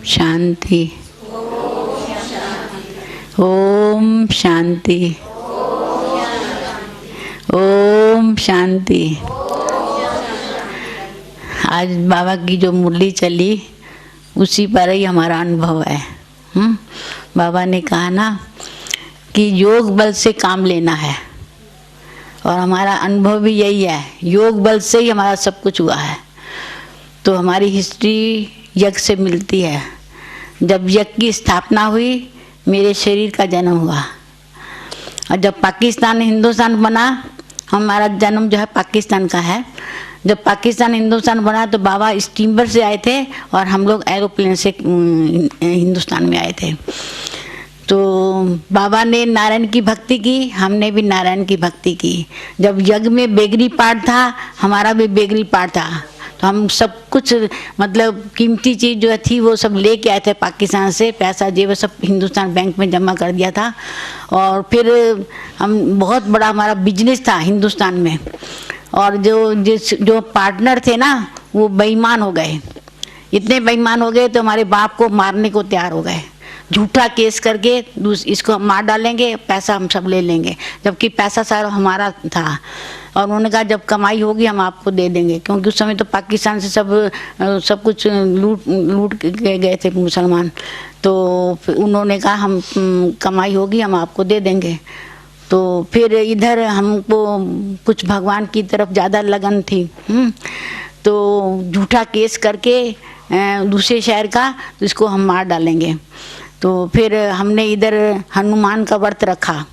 शांति। ओम शांति। ओम शांति। आज बाबा की जो मुरली चली उसी पर ही हमारा अनुभव है। बाबा ने कहा ना कि योग बल से काम लेना है, और हमारा अनुभव भी यही है, योग बल से ही हमारा सब कुछ हुआ है। तो हमारी हिस्ट्री यज्ञ से मिलती है। जब यज्ञ की स्थापना हुई मेरे शरीर का जन्म हुआ, और जब पाकिस्तान हिंदुस्तान बना, हमारा जन्म जो है पाकिस्तान का है। जब पाकिस्तान हिंदुस्तान बना तो बाबा स्टीमर से आए थे और हम लोग एरोप्लेन से हिंदुस्तान में आए थे। तो बाबा ने नारायण की भक्ति की, हमने भी नारायण की भक्ति की। जब यज्ञ में बेगरी पाठ था, हमारा भी बेगरी पाठ था। तो हम सब कुछ मतलब कीमती चीज़ जो थी वो सब लेके आए थे पाकिस्तान से, पैसा जेब सब हिंदुस्तान बैंक में जमा कर दिया था। और फिर हम बहुत बड़ा हमारा बिजनेस था हिंदुस्तान में, और जो पार्टनर थे ना वो बेईमान हो गए। इतने बेईमान हो गए तो हमारे बाप को मारने को तैयार हो गए। झूठा केस करके इसको हम मार डालेंगे, पैसा हम सब ले लेंगे, जबकि पैसा सारा हमारा था। और उन्होंने कहा जब कमाई होगी हम आपको दे देंगे, क्योंकि उस समय तो पाकिस्तान से सब कुछ लूट के गए थे मुसलमान। तो उन्होंने कहा हम कमाई होगी हम आपको दे देंगे। तो फिर इधर हमको कुछ भगवान की तरफ ज़्यादा लगन थी। तो झूठा केस करके दूसरे शहर का, तो इसको हम मार डालेंगे। तो फिर हमने इधर हनुमान का व्रत रखा,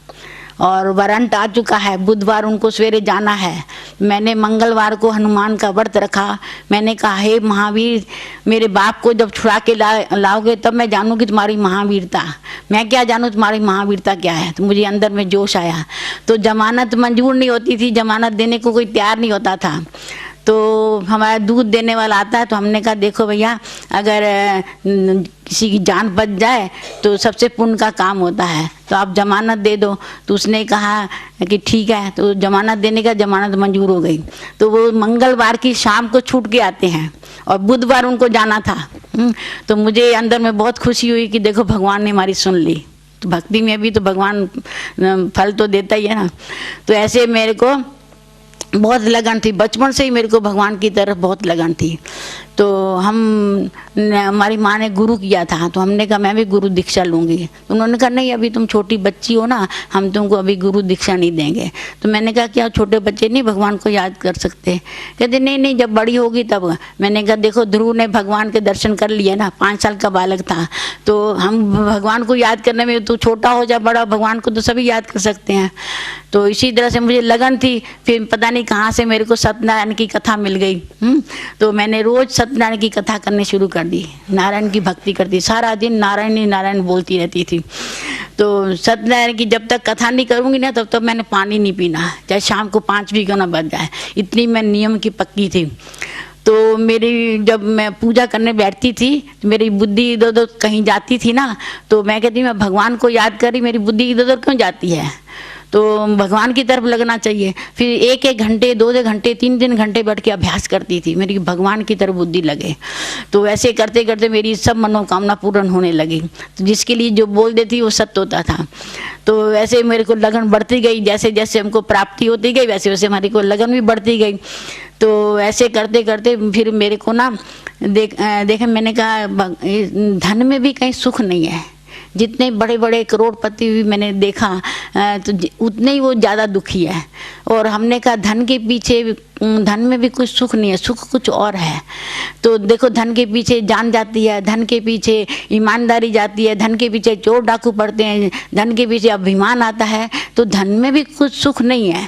और वारंट आ चुका है, बुधवार उनको सवेरे जाना है। मैंने मंगलवार को हनुमान का व्रत रखा। मैंने कहा हे महावीर, मेरे बाप को जब छुड़ा के लाओगे तब मैं जानूँगी तुम्हारी महावीरता। मैं क्या जानूँ तुम्हारी महावीरता क्या है। तो मुझे अंदर में जोश आया। तो जमानत मंजूर नहीं होती थी, जमानत देने को कोई तैयार नहीं होता था। तो हमारा दूध देने वाला आता है, तो हमने कहा देखो भैया, अगर किसी की जान बच जाए तो सबसे पुण्य का काम होता है, तो आप जमानत दे दो। तो उसने कहा कि ठीक है। तो जमानत देने का जमानत मंजूर हो गई। तो वो मंगलवार की शाम को छूट के आते हैं और बुधवार उनको जाना था। तो मुझे अंदर में बहुत खुशी हुई कि देखो भगवान ने हमारी सुन ली। तो भक्ति में भी तो भगवान फल तो देता ही है ना। तो ऐसे मेरे को बहुत लगन थी, बचपन से ही मेरे को भगवान की तरफ बहुत लगन थी। तो हमारी माँ ने गुरु किया था, तो हमने कहा मैं भी गुरु दीक्षा लूँगी। तो उन्होंने कहा नहीं, अभी तुम छोटी बच्ची हो ना, हम तुमको अभी गुरु दीक्षा नहीं देंगे। तो मैंने कहा क्या छोटे बच्चे नहीं भगवान को याद कर सकते? कहते नहीं जब बड़ी होगी तब। मैंने कहा देखो ध्रुव ने भगवान के दर्शन कर लिए ना, 5 साल का बालक था। तो हम भगवान को याद करने में, तो छोटा हो या बड़ा, भगवान को तो सभी याद कर सकते हैं। तो इसी तरह से मुझे लगन थी। फिर पता नहीं कहाँ से मेरे को सत्यनारायण की कथा मिल गई। तो मैंने रोज सत्यनारायण की कथा करनी शुरू कर दी, नारायण की भक्ति करती, सारा दिन नारायण ही नारायण बोलती रहती थी। तो सत्यनारायण की जब तक कथा नहीं करूँगी ना तब तक मैंने पानी नहीं पीना, चाहे शाम को 5 भी क्यों ना बज जाए, इतनी मैं नियम की पक्की थी। तो मेरी जब मैं पूजा करने बैठती थी तो मेरी बुद्धि इधर उधर कहीं जाती थी ना, तो मैं कहती मैं भगवान को याद करी, मेरी बुद्धि इधर उधर क्यों जाती है, तो भगवान की तरफ लगना चाहिए। फिर 1-1 घंटे 2-2 घंटे 3-3 घंटे बैठ के अभ्यास करती थी, मेरी भगवान की तरफ बुद्धि लगे। तो ऐसे करते करते मेरी सब मनोकामना पूर्ण होने लगी। तो जिसके लिए जो बोल देती वो सत्य होता था। तो ऐसे मेरे को लगन बढ़ती गई, जैसे जैसे हमको प्राप्ति होती गई वैसे वैसे हमारी को लगन भी बढ़ती गई। तो ऐसे करते करते फिर मेरे को ना देखे मैंने कहा धन में भी कहीं सुख नहीं है। जितने बड़े बड़े करोड़पति भी मैंने देखा तो उतने ही वो ज़्यादा दुखी है। और हमने कहा धन के पीछे, धन में भी कुछ सुख नहीं है, सुख कुछ और है। तो देखो धन के पीछे जान जाती है, धन के पीछे ईमानदारी जाती है, धन के पीछे चोर डाकू पड़ते हैं, धन के पीछे अभिमान आता है। तो धन में भी कुछ सुख नहीं है।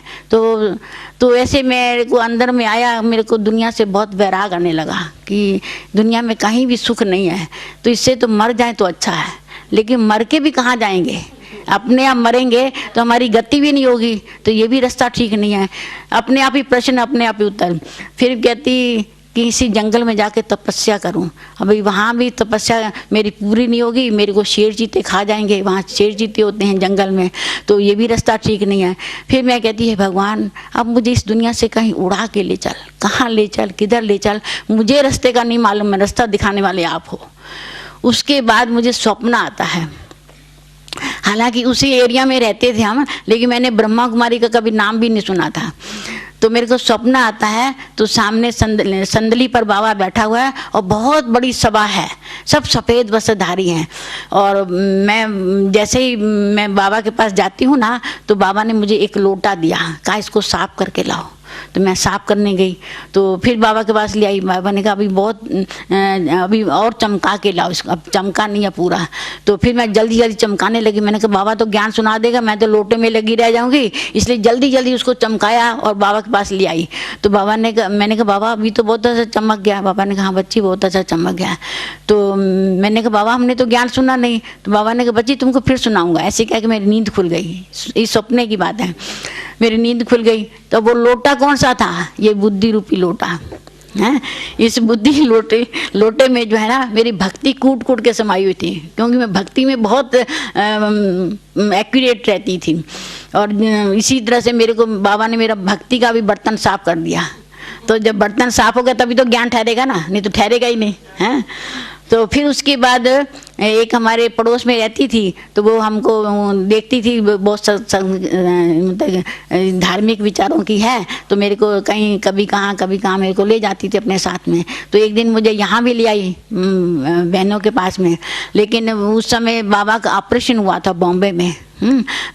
तो ऐसे मेरे को अंदर में आया, मेरे को दुनिया से बहुत वैराग आने लगा कि दुनिया में कहीं भी सुख नहीं है। तो इससे तो मर जाए तो अच्छा है, लेकिन मर के भी कहाँ जाएंगे, अपने आप मरेंगे तो हमारी गति भी नहीं होगी। तो ये भी रास्ता ठीक नहीं है। अपने आप ही प्रश्न, अपने आप ही उत्तर। फिर कहती कि इसी जंगल में जाके तपस्या करूं। अभी वहाँ भी तपस्या मेरी पूरी नहीं होगी, मेरे को शेर चीते खा जाएंगे, वहाँ शेर चीते होते हैं जंगल में। तो ये भी रास्ता ठीक नहीं है। फिर मैं कहती है भगवान अब मुझे इस दुनिया से कहीं उड़ा के ले चल, कहाँ ले चल, किधर ले चल, मुझे रास्ते का नहीं मालूम है, रास्ता दिखाने वाले आप हो। उसके बाद मुझे स्वप्न आता है। हालांकि उसी एरिया में रहते थे हम, लेकिन मैंने ब्रह्मा कुमारी का कभी नाम भी नहीं सुना था। तो मेरे को स्वप्न आता है, तो सामने संदली पर बाबा बैठा हुआ है और बहुत बड़ी सभा है, सब सफ़ेद वस्त्रधारी हैं। और मैं जैसे ही मैं बाबा के पास जाती हूँ ना, तो बाबा ने मुझे एक लोटा दिया, कहा इसको साफ करके लाओ। तो मैं साफ करने गई, तो फिर बाबा के पास ले आई। बाबा ने कहा अभी और चमका के लाओ इसको, अब चमका नहीं है पूरा। तो फिर मैं जल्दी जल्दी चमकाने लगी। मैंने कहा बाबा तो ज्ञान सुना देगा, मैं तो लोटे में लगी रह जाऊंगी, इसलिए जल्दी जल्दी उसको चमकाया और बाबा के पास ले आई। तो बाबा ने कहा, मैंने कहा बाबा अभी तो बहुत अच्छा चमक गया। बाबा ने कहा हाँ बच्ची बहुत अच्छा चमक गया। तो मैंने कहा बाबा हमने तो ज्ञान सुना नहीं। तो बाबा ने कहा बच्ची तुमको फिर सुनाऊंगा। ऐसे कह के मेरी नींद खुल गई। इस सपने की बात है, मेरी नींद खुल गई। तो वो लोटा कौन सा था? ये बुद्धि रूपी लोटा है। इस बुद्धि लोटे में जो है ना, मेरी भक्ति कूट कूट के समाई हुई थी, क्योंकि मैं भक्ति में बहुत एक्यूरेट रहती थी। और इसी तरह से मेरे को बाबा ने मेरा भक्ति का भी बर्तन साफ कर दिया। तो जब बर्तन साफ हो गया तभी तो ज्ञान ठहरेगा ना, नहीं तो ठहरेगा ही नहीं है। तो फिर उसके बाद एक हमारे पड़ोस में रहती थी, तो वो हमको देखती थी, बहुत मतलब धार्मिक विचारों की है, तो मेरे को कहीं कभी कहाँ मेरे को ले जाती थी अपने साथ में। तो एक दिन मुझे यहाँ भी ले आई बहनों के पास में। लेकिन उस समय बाबा का ऑपरेशन हुआ था बॉम्बे में।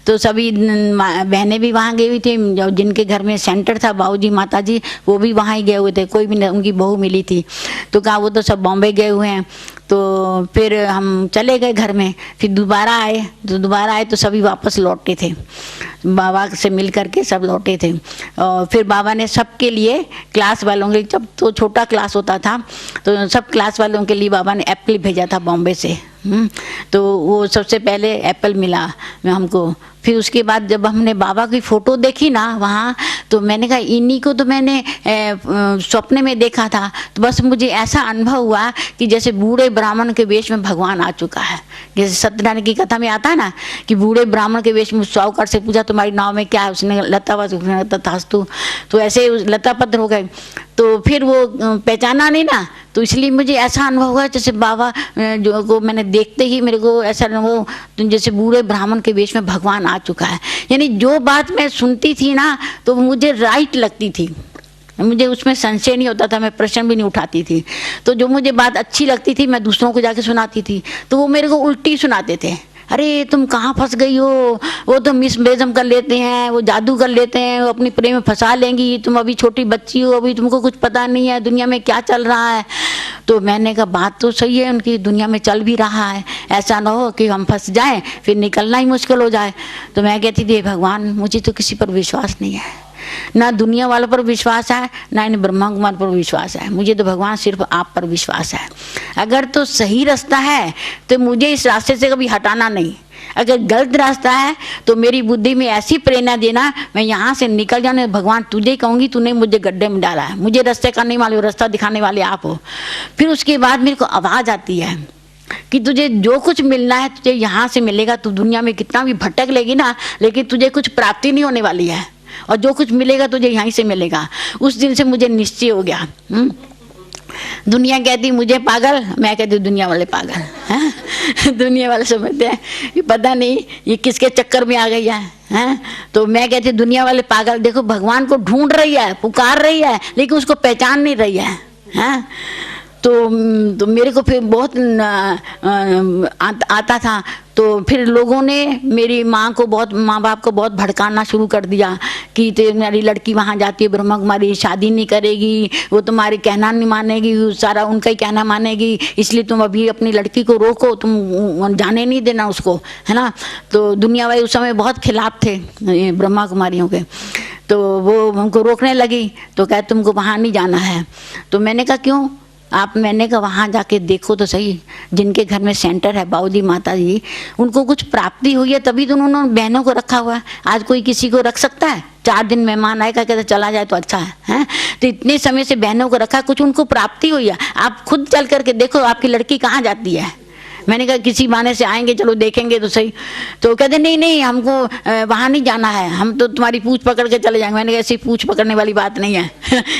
तो सभी बहनें भी वहाँ गई हुई थी, जिनके घर में सेंटर था, बाबूजी माताजी वो भी वहाँ ही गए हुए थे, कोई भी उनकी बहू मिली थी। तो कहा वो तो सब बॉम्बे गए हुए हैं। तो फिर हम चले गए घर में। फिर दोबारा आए तो सभी वापस लौटे थे, बाबा से मिल करके सब लौटे थे। और फिर बाबा ने सबके लिए, क्लास वालों के, जब तो छोटा क्लास होता था तो सब क्लास वालों के लिए बाबा ने एप्पल भेजा था बॉम्बे से। तो वो सबसे पहले एप्पल मिला हमको। फिर उसके बाद जब हमने बाबा की फ़ोटो देखी ना वहाँ, तो मैंने कहा इन्हीं को तो मैंने सपने में देखा था। तो बस मुझे ऐसा अनुभव हुआ कि जैसे बूढ़े ब्राह्मण के वेश में भगवान आ चुका है। जैसे सत्यनारायण की कथा में आता है ना कि बूढ़े ब्राह्मण के वेश में साहूकार से पूछा तुम्हारी नाव में क्या है, उसने लता तथास्तु, तो ऐसे लता पत्र हो गए। तो फिर वो पहचाना नहीं ना, तो इसलिए मुझे ऐसा अनुभव हुआ जैसे बाबा जो को मैंने देखते ही मेरे को ऐसा अनुभव जैसे बूढ़े ब्राह्मण के वेश में भगवान आ चुका है। यानी जो बात मैं सुनती थी ना तो मुझे राइट लगती थी, मुझे उसमें संशय नहीं होता था, मैं प्रश्न भी नहीं उठाती थी। तो जो मुझे बात अच्छी लगती थी मैं दूसरों को जाके सुनाती थी, तो वो मेरे को उल्टी सुनाते थे। अरे तुम कहाँ फंस गई हो, वो तो मिसबेजम कर लेते हैं, वो जादू कर लेते हैं, वो अपनी प्रेम में फंसा लेंगी, तुम अभी छोटी बच्ची हो, अभी तुमको कुछ पता नहीं है दुनिया में क्या चल रहा है। तो मैंने कहा बात तो सही है, उनकी दुनिया में चल भी रहा है, ऐसा ना हो कि हम फंस जाएं फिर निकलना ही मुश्किल हो जाए। तो मैं कहती थी भगवान मुझे तो किसी पर विश्वास नहीं है, ना दुनिया वालों पर विश्वास है, ना इन ब्रह्मा कुमार पर विश्वास है, मुझे तो भगवान सिर्फ आप पर विश्वास है। अगर तो सही रास्ता है तो मुझे इस रास्ते से कभी हटाना नहीं, अगर गलत रास्ता है तो मेरी बुद्धि में ऐसी प्रेरणा देना मैं यहाँ से निकल जाने। भगवान तुझे कहूँगी, तूने मुझे गड्ढे में डाला है, मुझे रास्ते करने वाले, रास्ता दिखाने वाले आप हो। फिर उसके बाद मेरे को आवाज़ आती है कि तुझे जो कुछ मिलना है तुझे यहाँ से मिलेगा, तू दुनिया में कितना भी भटक लेगी ना, लेकिन तुझे कुछ प्राप्ति नहीं होने वाली है, और जो कुछ मिलेगा तुझे यहीं से मिलेगा। उस दिन से मुझे निश्चय हो गया। दुनिया कहती मुझे पागल, मैं कहती दुनिया वाले पागल हैं। दुनिया वाले समझते हैं कि पता नहीं ये किसके चक्कर में आ गई है। तो मैं कहती दुनिया वाले पागल, देखो भगवान को ढूंढ रही है, पुकार रही है, लेकिन उसको पहचान नहीं रही है। तो मेरे को फिर बहुत आता था। तो फिर लोगों ने मेरी माँ बाप को बहुत भड़काना शुरू कर दिया कि तुम्हारी लड़की वहाँ जाती है ब्रह्मा कुमारी, शादी नहीं करेगी, वो तुम्हारी कहना नहीं मानेगी, सारा उनका ही कहना मानेगी, इसलिए तुम अभी अपनी लड़की को रोको, तुम जाने नहीं देना उसको, है ना। तो दुनिया वाले उस समय बहुत खिलाफ थे ब्रह्मा कुमारियों के, तो वो हमको रोकने लगी। तो कहे तुमको वहाँ नहीं जाना है। तो मैंने कहा क्यों मैंने कहा वहाँ जाके देखो तो सही, जिनके घर में सेंटर है बाबूजी माता जी, उनको कुछ प्राप्ति हुई है तभी तो उन्होंने बहनों को रखा हुआ है। आज कोई किसी को रख सकता है? 4 दिन मेहमान आएगा कहते चला जाए तो अच्छा है। तो इतने समय से बहनों को रखा, कुछ उनको प्राप्ति हुई है। आप खुद चल करके देखो आपकी लड़की कहाँ जाती है। मैंने कहा किसी बहाने से आएंगे, चलो देखेंगे तो सही। तो कहते नहीं हमको वहाँ नहीं जाना है, हम तो तुम्हारी पूछ पकड़ के चले जाएंगे। मैंने कहा ऐसी पूछ पकड़ने वाली बात नहीं है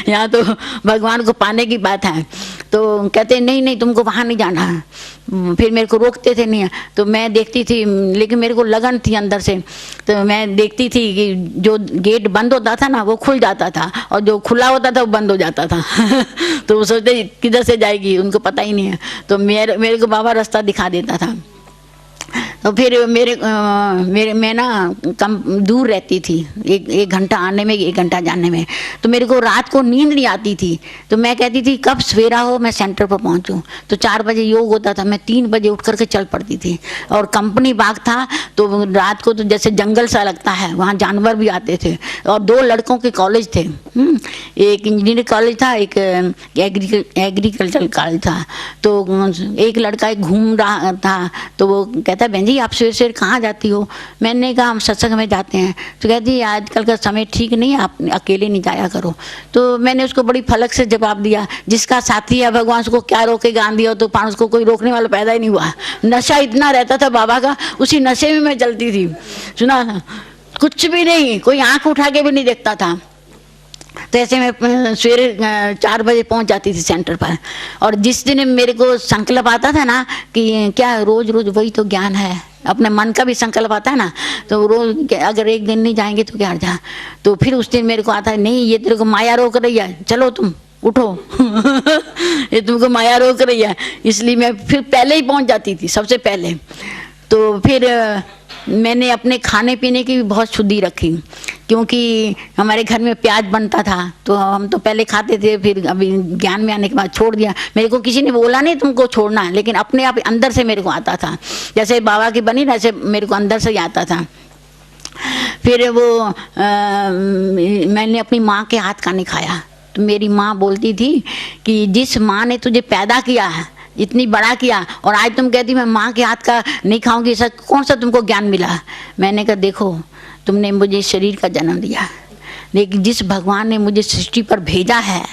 यहाँ तो भगवान को पाने की बात है। तो कहते नहीं नहीं तुमको वहाँ नहीं जाना है। फिर मेरे को रोकते थे नहीं, तो मैं देखती थी, लेकिन मेरे को लगन थी अंदर से, तो मैं देखती थी कि जो गेट बंद होता था ना वो खुल जाता था, और जो खुला होता था वो बंद हो जाता था तो वो सोचते किधर से जाएगी, उनको पता ही नहीं है। तो मेरे को बाबा रास्ता दिखा देता था। तो फिर मैं ना कम दूर रहती थी, एक घंटा आने में, 1 घंटा जाने में, तो मेरे को रात को नींद नहीं आती थी। तो मैं कहती थी कब सवेरा हो मैं सेंटर पर पहुंचूं। तो 4 बजे योग होता था, मैं 3 बजे उठ करके चल पड़ती थी। और कंपनी बाग था, तो रात को तो जैसे जंगल सा लगता है, वहाँ जानवर भी आते थे। और 2 लड़कों के कॉलेज थे, एक इंजीनियरिंग कॉलेज था, एक एग्रीकल्चर कॉलेज था। तो एक लड़का एक घूम रहा था, तो वो कहता बहन जी आप सवेरे सवेरे कहाँ जाती हो। मैंने कहा हम सत्संग में जाते हैं। तो कहती आजकल का समय ठीक नहीं है, आप अकेले नहीं जाया करो। तो मैंने उसको बड़ी फलक से जवाब दिया, जिसका साथी है भगवान उसको क्या रोकेगा, आंधी हो तूफान, उसको कोई रोकने वाला पैदा ही नहीं हुआ। नशा इतना रहता था बाबा का, उसी नशे में मैं चलती थी। सुना था कुछ भी नहीं, कोई आंख उठा के भी नहीं देखता था। तो ऐसे मैं सवेरे 4 बजे पहुंच जाती थी सेंटर पर। और जिस दिन मेरे को संकल्प आता था ना कि क्या रोज रोज वही तो ज्ञान है, अपने मन का भी संकल्प आता है ना, तो रोज अगर एक दिन नहीं जाएंगे तो क्या जा। तो फिर उस दिन मेरे को आता है नहीं ये तेरे को माया रोक रही है, चलो तुम उठो ये तुमको माया रोक रही है। इसलिए मैं फिर पहले ही पहुंच जाती थी, सबसे पहले। तो फिर मैंने अपने खाने पीने की भी बहुत शुद्धि रखी, क्योंकि हमारे घर में प्याज बनता था, तो हम तो पहले खाते थे, फिर अभी ज्ञान में आने के बाद छोड़ दिया। मेरे को किसी ने बोला नहीं तुमको छोड़ना है, लेकिन अपने आप अंदर से मेरे को आता था। जैसे बाबा की बनी ना, ऐसे मेरे को अंदर से ही आता था। फिर वो मैंने अपनी माँ के हाथ का नहीं खाया। तो मेरी माँ बोलती थी कि जिस माँ ने तुझे पैदा किया है, इतनी बड़ा किया, और आज तुम कहती मैं माँ के हाथ का नहीं खाऊंगी, ऐसा कौन सा तुमको ज्ञान मिला। मैंने कहा देखो तुमने मुझे शरीर का जन्म दिया, लेकिन जिस भगवान ने मुझे सृष्टि पर भेजा है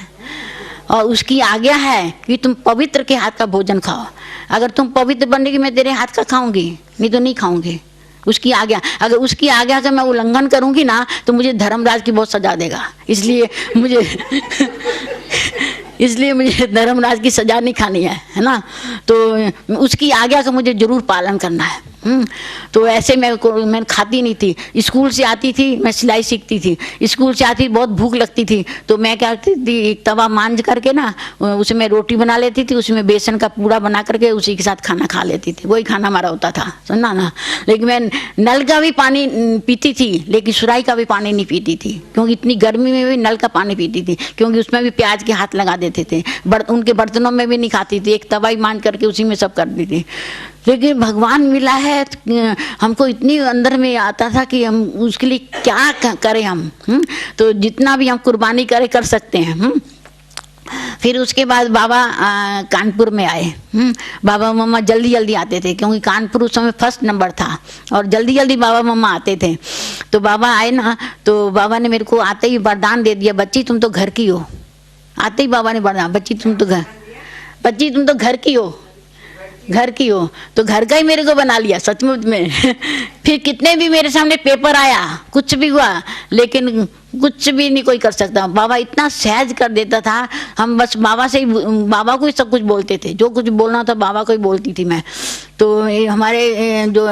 और उसकी आज्ञा है कि तुम पवित्र के हाथ का भोजन खाओ। अगर तुम पवित्र बनेगी मैं तेरे हाथ का खाऊंगी, नहीं तो नहीं खाऊंगी। उसकी आज्ञा, अगर उसकी आज्ञा का मैं उल्लंघन करूंगी ना तो मुझे धर्मराज की बहुत सजा देगा। इसलिए मुझे धर्मराज की सजा नहीं खानी है ना। तो उसकी आज्ञा का मुझे जरूर पालन करना है। तो ऐसे मैं खाती नहीं थी। स्कूल से आती थी, मैं सिलाई सीखती थी, स्कूल से आती बहुत भूख लगती थी, तो मैं क्या करती थी, एक तवा मांझ करके ना उसमें रोटी बना लेती थी, उसमें बेसन का पूड़ा बना करके उसी के साथ खाना खा लेती थी। वही खाना हमारा होता था, सुनना ना। लेकिन मैं नल का भी पानी पीती थी, लेकिन सुराही का भी पानी नहीं पीती थी, क्योंकि इतनी गर्मी में भी नल का पानी पीती थी, क्योंकि उसमें भी प्याज के हाथ लगा देते थे। उनके बर्तनों में भी नहीं खाती थी, एक तवा ही मांझ करके उसी में सब करती थी। लेकिन भगवान मिला है, हमको इतनी अंदर में आता था कि हम उसके लिए क्या करें हम। तो जितना भी हम कुर्बानी कर सकते हैं। फिर उसके बाद बाबा कानपुर में आए। बाबा मम्मा जल्दी जल्दी आते थे, क्योंकि कानपुर उस समय फर्स्ट नंबर था और जल्दी जल्दी बाबा मम्मा आते थे। तो बाबा आए ना, तो बाबा ने मेरे को आते ही वरदान दे दिया, बच्ची तुम तो घर की हो। आते ही बाबा ने वरदान, बच्ची तुम तो घर की हो, घर की हो। तो घर का ही मेरे को बना लिया सचमुच में। फिर कितने भी मेरे सामने पेपर आया, कुछ भी हुआ, लेकिन कुछ भी नहीं कोई कर सकता। बाबा इतना सहज कर देता था, हम बस बाबा से ही, बाबा को ही सब कुछ बोलते थे, जो कुछ बोलना था बाबा को ही बोलती थी मैं। तो हमारे जो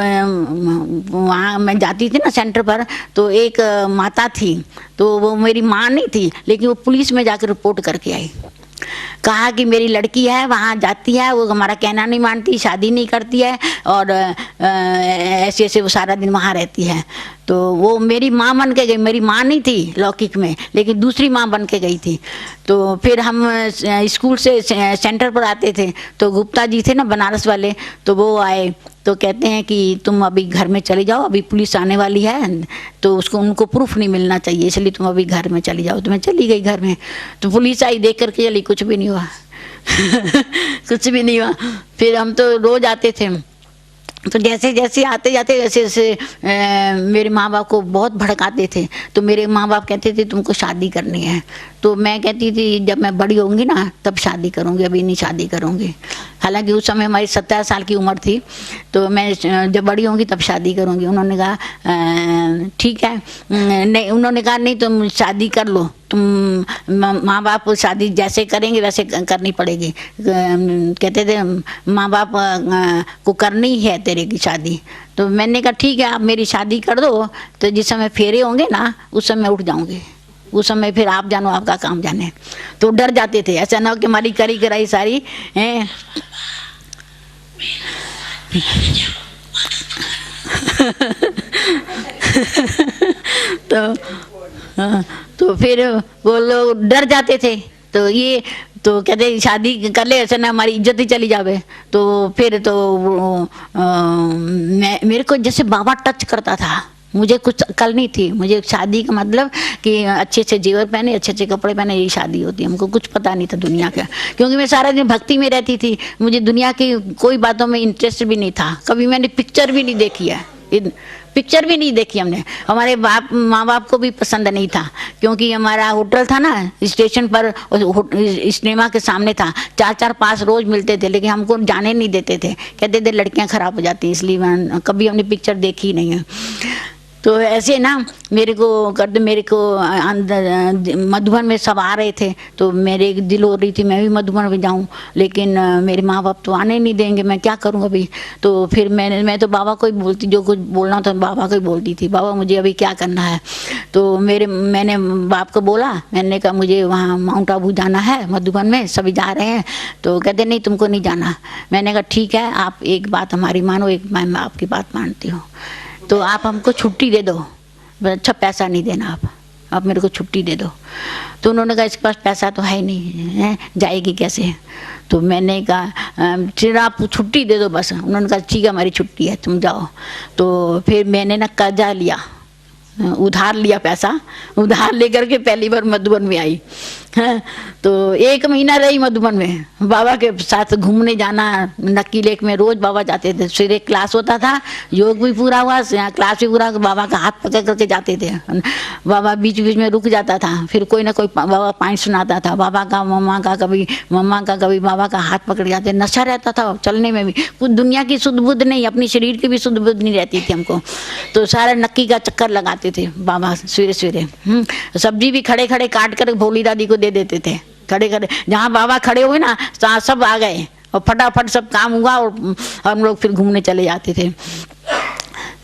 वहाँ मैं जाती थी ना सेंटर पर, तो एक माता थी, तो वो मेरी माँ नहीं थी, लेकिन वो पुलिस में जाकर रिपोर्ट करके आई। कहा कि मेरी लड़की है, वहाँ जाती है, वो हमारा कहना नहीं मानती, शादी नहीं करती है, और ऐसे ऐसे वो सारा दिन वहाँ रहती है। तो वो मेरी माँ बन के गई, मेरी माँ नहीं थी लौकिक में, लेकिन दूसरी माँ बन के गई थी। तो फिर हम स्कूल से सेंटर पर आते थे, तो गुप्ता जी थे ना बनारस वाले, तो वो आए, तो कहते हैं कि तुम अभी घर में चले जाओ, अभी पुलिस आने वाली है, तो उनको प्रूफ नहीं मिलना चाहिए, इसलिए तुम अभी घर में चली जाओ। तो मैं चली गई घर में, तो पुलिस आई, देख करके चली, कुछ भी नहीं हुआ। कुछ भी नहीं हुआ। फिर हम तो रोज आते थे, तो जैसे जैसे आते जाते जैसे जैसे मेरे माँ बाप को बहुत भड़काते थे। तो मेरे माँ बाप कहते थे तुमको शादी करनी है। तो मैं कहती थी जब मैं बड़ी होंगी ना तब शादी करूँगी, अभी नहीं शादी करूँगी। हालांकि उस समय हमारी 17 साल की उम्र थी। तो मैं जब बड़ी होंगी तब शादी करूँगी। उन्होंने कहा ठीक है। नहीं, उन्होंने कहा नहीं तुम शादी कर लो, तुम माँ बाप शादी जैसे करेंगे वैसे करनी पड़ेगी। कहते थे माँ बाप को करनी है तेरे की शादी। तो मैंने कहा ठीक है आप मेरी शादी कर दो, तो जिस समय फेरे होंगे ना उस समय उठ जाऊंगी, उस समय फिर आप जानो आपका काम जाने। तो डर जाते थे, ऐसा ना हो कि हमारी करी कराई सारी हैं तो फिर वो लोग डर जाते थे। तो ये तो कहते शादी कर ले, ऐसे ना हमारी इज्जत ही चली जावे। तो फिर तो मेरे को जैसे बाबा टच करता था, मुझे कुछ अकल नहीं थी। मुझे शादी का मतलब कि अच्छे अच्छे जेवर पहने, अच्छे अच्छे कपड़े पहने, यही शादी होती है। हमको कुछ पता नहीं था दुनिया का, क्योंकि मैं सारा दिन भक्ति में रहती थी। मुझे दुनिया की कोई बातों में इंटरेस्ट भी नहीं था। कभी मैंने पिक्चर भी नहीं देखी है, पिक्चर भी नहीं देखी हमने। हमारे माँ बाप को भी पसंद नहीं था, क्योंकि हमारा होटल था ना स्टेशन पर, सिनेमा के सामने था। 4-4 पास रोज मिलते थे, लेकिन हमको जाने नहीं देते थे। कहते थे लड़कियां खराब हो जाती हैं, इसलिए कभी हमने पिक्चर देखी नहीं है। तो ऐसे ना मेरे को अंदर मधुबन में सब आ रहे थे। तो मेरे दिल हो रही थी मैं भी मधुबन में जाऊं, लेकिन मेरे माँ बाप तो आने नहीं देंगे, मैं क्या करूं अभी। तो फिर मैं तो बाबा को ही बोलती, जो कुछ बोलना था बाबा को ही बोलती थी, बाबा मुझे अभी क्या करना है। तो मैंने बाप को बोला, मैंने कहा मुझे वहाँ माउंट आबू जाना है, मधुबन में सभी जा रहे हैं। तो कहते नहीं तुमको नहीं जाना। मैंने कहा ठीक है, आप एक बात हमारी मानो, एक मैं आपकी बात मानती हूँ। तो आप हमको छुट्टी दे दो, अच्छा पैसा नहीं देना, आप मेरे को छुट्टी दे दो। तो उन्होंने कहा इसके पास पैसा तो है ही नहीं है, जाएगी कैसे। तो मैंने कहा फिर आप छुट्टी दे दो बस। उन्होंने कहा ठीक है हमारी छुट्टी है, तुम जाओ। तो फिर मैंने ना कर्जा लिया, उधार लिया पैसा, उधार लेकर के पहली बार मधुबन में आई। हाँ, तो 1 महीना रही मधुबन में। बाबा के साथ घूमने जाना, नक्की लेक में रोज बाबा जाते थे। सवेरे क्लास होता था, योग भी पूरा हुआ, क्लास भी पूरा, बाबा का हाथ पकड़ करके जाते थे। बाबा बीच बीच में रुक जाता था, फिर कोई ना कोई बाबा पॉइंट सुनाता था, बाबा का मम्मा का, कभी मम्मा का, कभी बाबा का हाथ पकड़ जाते। नशा रहता था चलने में भी, कुछ दुनिया की शुद्ध बुद्ध नहीं, अपनी शरीर की भी शुद्ध बुद्ध नहीं रहती थी हमको। तो सारा नक्की का चक्कर लगाते थे बाबा सवेरे सवेरे। सब्जी भी खड़े खड़े काट कर भोली दादी को दे देते थे, खड़े खड़े। जहाँ बाबा खड़े हुए ना सब आ गए और फटाफट सब काम हुआ और हम लोग फिर घूमने चले जाते थे।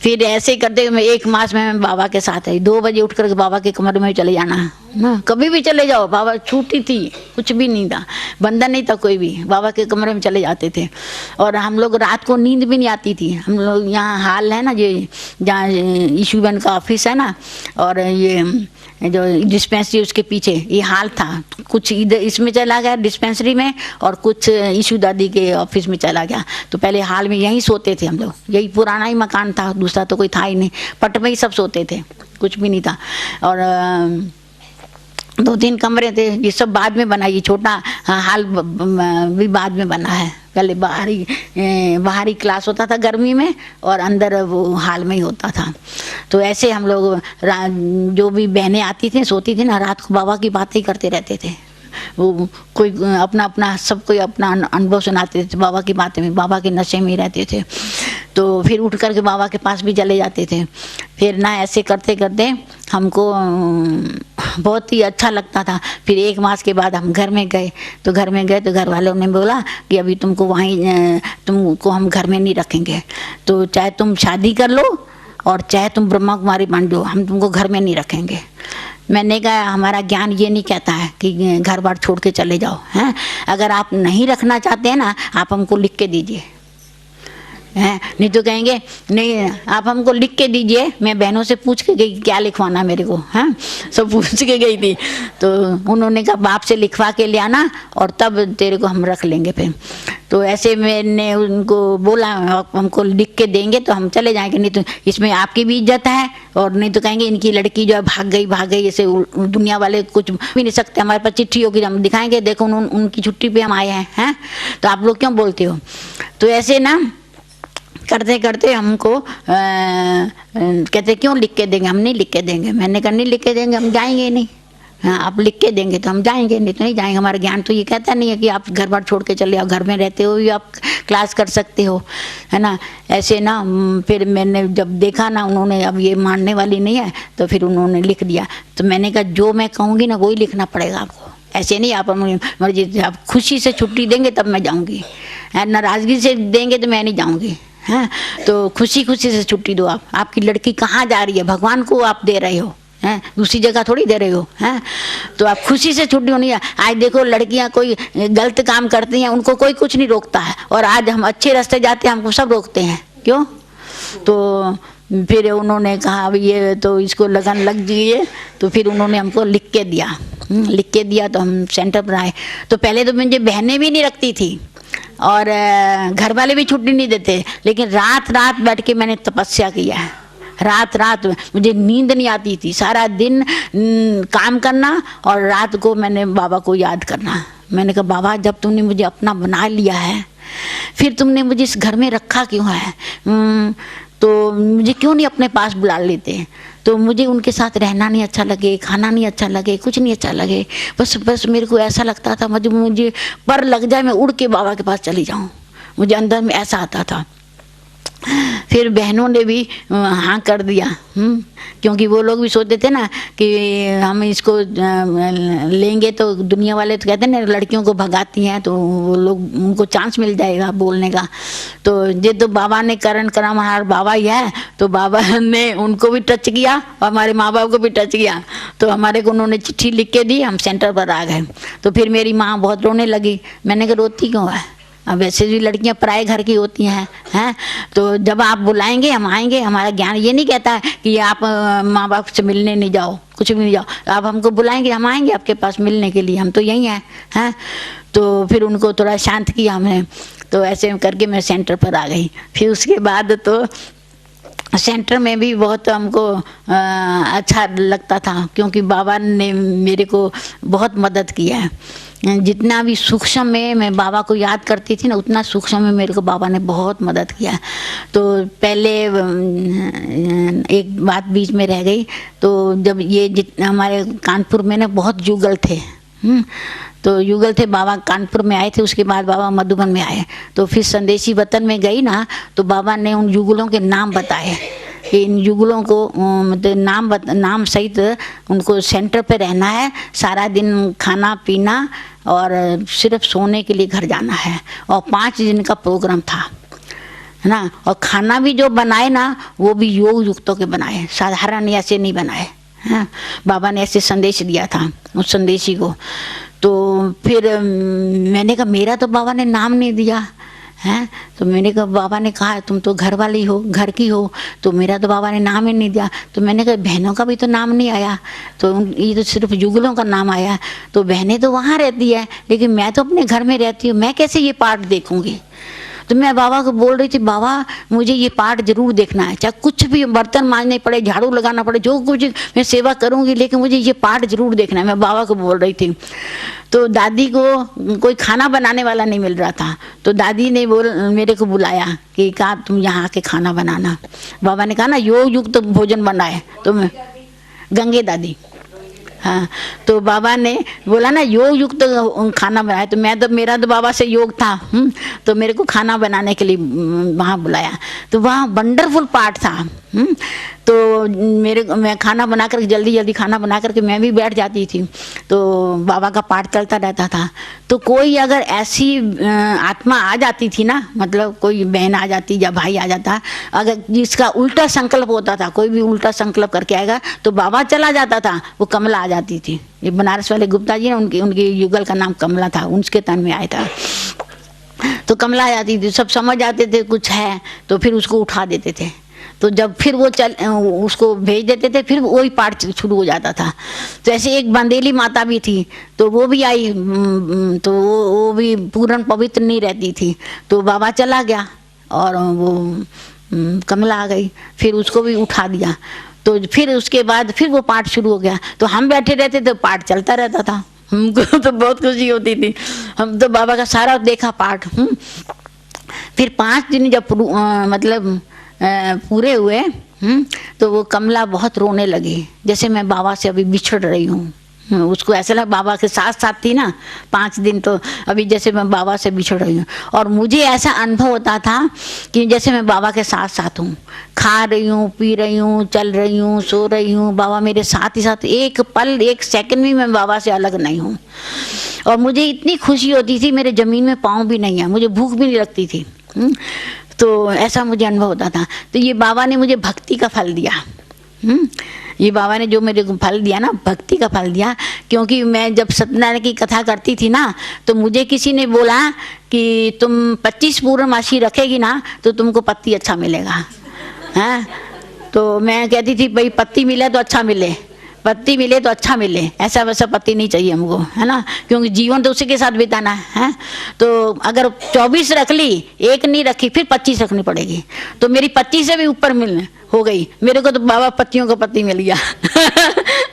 फिर ऐसे करते मैं 1 मास में मैं बाबा के साथ आई। 2 बजे उठ कर बाबा के कमरे में चले जाना ना, कभी भी चले जाओ। बाबा छुट्टी थी, कुछ भी नहीं था, बंधन नहीं था कोई भी, बाबा के कमरे में चले जाते थे। और हम लोग रात को नींद भी नहीं आती थी। हम लोग यहाँ हाल है ना, ये जहाँ ईशू बहन का ऑफिस है ना, और ये जो डिस्पेंसरी उसके पीछे ये हाल था। कुछ इधर इसमें चला गया डिस्पेंसरी में, और कुछ ईशू दादी के ऑफिस में चला गया। तो पहले हाल में यहीं सोते थे हम लोग, यही पुराना ही मकान था, दूसरा तो कोई था ही नहीं। पट में ही सब सोते थे, कुछ भी नहीं था। और 2-3 कमरे थे, ये सब बाद में बना। ये छोटा हाल भी बाद में बना है। पहले बाहरी क्लास होता था गर्मी में, और अंदर वो हाल में ही होता था। तो ऐसे हम लोग जो भी बहनें आती थी सोती थी ना, रात को बाबा की बातें ही करते रहते थे। वो कोई अपना सब कोई अपना अनुभव सुनाते थे बाबा की बातें में, बाबा के नशे में ही रहते थे। तो फिर उठ करके बाबा के पास भी चले जाते थे। फिर ना ऐसे करते करते हमको बहुत ही अच्छा लगता था। फिर 1 मास के बाद हम घर में गए। तो घर वालों ने बोला कि अभी तुमको तुमको हम घर में नहीं रखेंगे, तो चाहे तुम शादी कर लो और चाहे तुम ब्रह्मा कुमारी बन जाओ, हम तुमको घर में नहीं रखेंगे। मैंने कहा हमारा ज्ञान ये नहीं कहता है कि घर बार छोड़ के चले जाओ, हैं। अगर आप नहीं रखना चाहते हैं ना, आप हमको लिख के दीजिए, हैं। नहीं तो कहेंगे नहीं, आप हमको लिख के दीजिए। मैं बहनों से पूछ के गई क्या लिखवाना मेरे को, हैं, सब पूछ के गई थी। तो उन्होंने कहा बाप से लिखवा के ले आना और तब तेरे को हम रख लेंगे फिर। तो ऐसे मैंने उनको बोला हमको लिख के देंगे तो हम चले जाएंगे, नहीं तो इसमें आपकी भी इज्जत है, और नहीं तो कहेंगे इनकी लड़की जो है भाग गई। ऐसे दुनिया वाले कुछ भी नहीं सकते। हमारे पास चिट्ठी होगी, हम दिखाएंगे देखो उनकी छुट्टी पे हम आए हैं, हैं। तो आप लोग क्यों बोलते हो। तो ऐसे ना करते करते हमको कहते क्यों लिख के देंगे, हम नहीं लिख के देंगे। मैंने कहा नहीं लिख के देंगे, हम जाएंगे नहीं। हाँ, आप लिख के देंगे तो हम जाएंगे, नहीं तो नहीं जाएंगे। हमारा ज्ञान तो ये कहता नहीं है कि आप घर बार छोड़ के चले आओ, घर में रहते हो या आप क्लास कर सकते हो, है ना। ऐसे ना फिर मैंने जब देखा ना उन्होंने अब ये मानने वाली नहीं है, तो फिर उन्होंने लिख दिया। तो मैंने कहा जो मैं कहूँगी ना वही लिखना पड़ेगा आपको, ऐसे नहीं आप मर्जी, आप खुशी से छुट्टी देंगे तब मैं जाऊँगी, नाराज़गी से देंगे तो मैं नहीं जाऊँगी। हाँ, तो खुशी खुशी से छुट्टी दो। आप, आपकी लड़की कहाँ जा रही है, भगवान को आप दे रहे हो, हैं, दूसरी जगह थोड़ी दे रहे हो, हैं। तो आप खुशी से छुट्टी होनी है। आज देखो लड़कियां कोई गलत काम करती हैं, उनको कोई कुछ नहीं रोकता है, और आज हम अच्छे रास्ते जाते हैं हमको सब रोकते हैं, क्यों। तो फिर उन्होंने कहा अब ये तो इसको लगन लग जाइए, तो फिर उन्होंने हमको लिख के दिया। लिख के दिया तो हम सेंटर पर आए। तो पहले तो मुझे बहनें भी नहीं रखती थी और घर वाले भी छुट्टी नहीं देते, लेकिन रात रात बैठ के मैंने तपस्या किया है। रात रात मुझे नींद नहीं आती थी, सारा दिन काम करना और रात को मैंने बाबा को याद करना। मैंने कहा बाबा जब तुमने मुझे अपना बना लिया है, फिर तुमने मुझे इस घर में रखा क्यों है, तो मुझे क्यों नहीं अपने पास बुला लेते। तो मुझे उनके साथ रहना नहीं अच्छा लगे, खाना नहीं अच्छा लगे, कुछ नहीं अच्छा लगे। बस मेरे को ऐसा लगता था मुझे पर लग जाए मैं उड़ के बाबा के पास चली जाऊं, मुझे अंदर में ऐसा आता था। फिर बहनों ने भी हाँ कर दिया, क्योंकि वो लोग भी सोचते थे ना कि हम इसको लेंगे तो दुनिया वाले तो कहते हैं ना लड़कियों को भगाती हैं, तो वो लोग उनको चांस मिल जाएगा बोलने का। तो ये तो बाबा ने करण करा, हमारा बाबा ही है, तो बाबा ने उनको भी टच किया और हमारे माँ बाप को भी टच किया। तो हमारे को उन्होंने चिट्ठी लिख के दी, हम सेंटर पर आ गए। तो फिर मेरी माँ बहुत रोने लगी। मैंने कहा रोती क्यों है, अब वैसे भी लड़कियां पराए घर की होती हैं, तो जब आप बुलाएंगे हम आएंगे। हमारा ज्ञान ये नहीं कहता है कि आप माँ बाप से मिलने नहीं जाओ, कुछ भी नहीं जाओ, आप हमको बुलाएंगे हम आएंगे आपके पास मिलने के लिए, हम तो यही हैं। तो फिर उनको थोड़ा शांत किया हमने। तो ऐसे करके मैं सेंटर पर आ गई। फिर उसके बाद तो सेंटर में भी बहुत हमको अच्छा लगता था, क्योंकि बाबा ने मेरे को बहुत मदद किया है। जितना भी सूक्ष्म में मैं बाबा को याद करती थी ना, उतना सूक्ष्म में मेरे को बाबा ने बहुत मदद किया। तो पहले एक बात बीच में रह गई। तो जब ये हमारे कानपुर में ना बहुत युगल थे, तो युगल थे, बाबा कानपुर में आए थे, उसके बाद बाबा मधुबन में आए। तो फिर संदेशी वतन में गई ना, तो बाबा ने उन युगलों के नाम बताए कि इन युगलों को मतलब नाम सहित उनको सेंटर पे रहना है, सारा दिन खाना पीना और सिर्फ सोने के लिए घर जाना है। और 5 दिन का प्रोग्राम था, है ना। और खाना भी जो बनाए ना वो भी योग युक्तों के बनाए, साधारण ऐसे नहीं बनाए, है। बाबा ने ऐसे संदेश दिया था उस संदेशी को। तो फिर मैंने कहा मेरा तो बाबा ने नाम नहीं दिया है। तो मैंने कहा बाबा ने कहा तुम तो घर वाली हो, घर की हो, तो मेरा तो बाबा ने नाम ही नहीं दिया। तो मैंने कहा बहनों का भी तो नाम नहीं आया, तो ये तो सिर्फ युगलों का नाम आया। तो बहनें तो वहाँ रहती है, लेकिन मैं तो अपने घर में रहती हूँ, मैं कैसे ये पाठ देखूँगी। तो मैं बाबा को बोल रही थी बाबा मुझे ये पाठ जरूर देखना है, चाहे कुछ भी बर्तन मांजने पड़े, झाड़ू लगाना पड़े, जो कुछ मैं सेवा करूँगी, लेकिन मुझे ये पाठ जरूर देखना है, मैं बाबा को बोल रही थी। तो दादी को कोई खाना बनाने वाला नहीं मिल रहा था, तो दादी ने मेरे को बुलाया कि कहा तुम यहाँ आके खाना बनाना। बाबा ने कहा ना योग युक्त भोजन बनाए, तो मैं गंगे दादी, हाँ। तो बाबा ने बोला ना योग युक्त खाना बनाया, तो मैं तो मेरा तो बाबा से योग था, तो मेरे को खाना बनाने के लिए वहाँ बुलाया। तो वहाँ वंडरफुल पाठ था, तो मैं खाना बना कर जल्दी जल्दी खाना बना करके मैं भी बैठ जाती थी। तो बाबा का पाठ चलता रहता था। तो कोई अगर ऐसी आत्मा आ जाती थी ना, मतलब कोई बहन आ जाती या भाई आ जाता, अगर जिसका उल्टा संकल्प होता था, कोई भी उल्टा संकल्प करके आएगा तो बाबा चला जाता था, वो कमला आ जाती थी। ये बनारस वाले गुप्ता जी ने उनकी युगल का नाम कमला था, उनके तन में आया था। तो कमला आ जाती थी, सब समझ जाते थे कुछ है, तो फिर उसको उठा देते थे। तो जब फिर वो उसको भेज देते थे, फिर वही पाठ शुरू हो जाता था। तो ऐसे एक बंदेली माता भी थी, तो वो भी आई, तो वो भी पूर्ण पवित्र नहीं रहती थी। तो बाबा चला गया और वो कमला आ गई, फिर उसको भी उठा दिया। तो फिर उसके बाद फिर वो पाठ शुरू हो गया। तो हम बैठे रहते तो पाठ चलता रहता था, हमको तो बहुत खुशी होती थी। हम तो बाबा का सारा देखा पाठ, फिर 5 दिन जब मतलब पूरे हुए तो वो कमला बहुत रोने लगी, जैसे मैं बाबा से अभी बिछड़ रही हूँ। उसको ऐसा लगा बाबा के साथ साथ थी ना 5 दिन, तो अभी जैसे मैं बाबा से बिछड़ रही हूँ। और मुझे ऐसा अनुभव होता था कि जैसे मैं बाबा के साथ साथ हूँ, खा रही हूँ, पी रही हूँ, चल रही हूँ, सो रही हूँ, बाबा मेरे साथ ही साथ, एक पल एक सेकंड भी मैं बाबा से अलग नहीं हूँ। और मुझे इतनी खुशी होती थी, मेरे ज़मीन में पाँव भी नहीं है, मुझे भूख भी नहीं लगती थी। तो ऐसा मुझे अनुभव होता था। तो ये बाबा ने मुझे भक्ति का फल दिया। ये बाबा ने जो मेरे को फल दिया ना, भक्ति का फल दिया। क्योंकि मैं जब सत्यनारायण की कथा करती थी ना, तो मुझे किसी ने बोला कि तुम 25 पूर्णमासी रखेगी ना तो तुमको पति अच्छा मिलेगा। हैं? तो मैं कहती थी भाई पति मिले तो अच्छा मिले, पति मिले तो अच्छा मिले, ऐसा वैसा पति नहीं चाहिए हमको, है ना, क्योंकि जीवन तो उसी के साथ बिताना है। तो अगर 24 रख ली, एक नहीं रखी, फिर 25 रखनी पड़ेगी। तो मेरी 25 से भी ऊपर मिलने हो गई। मेरे को तो बाबा पतियों का पति मिल गया।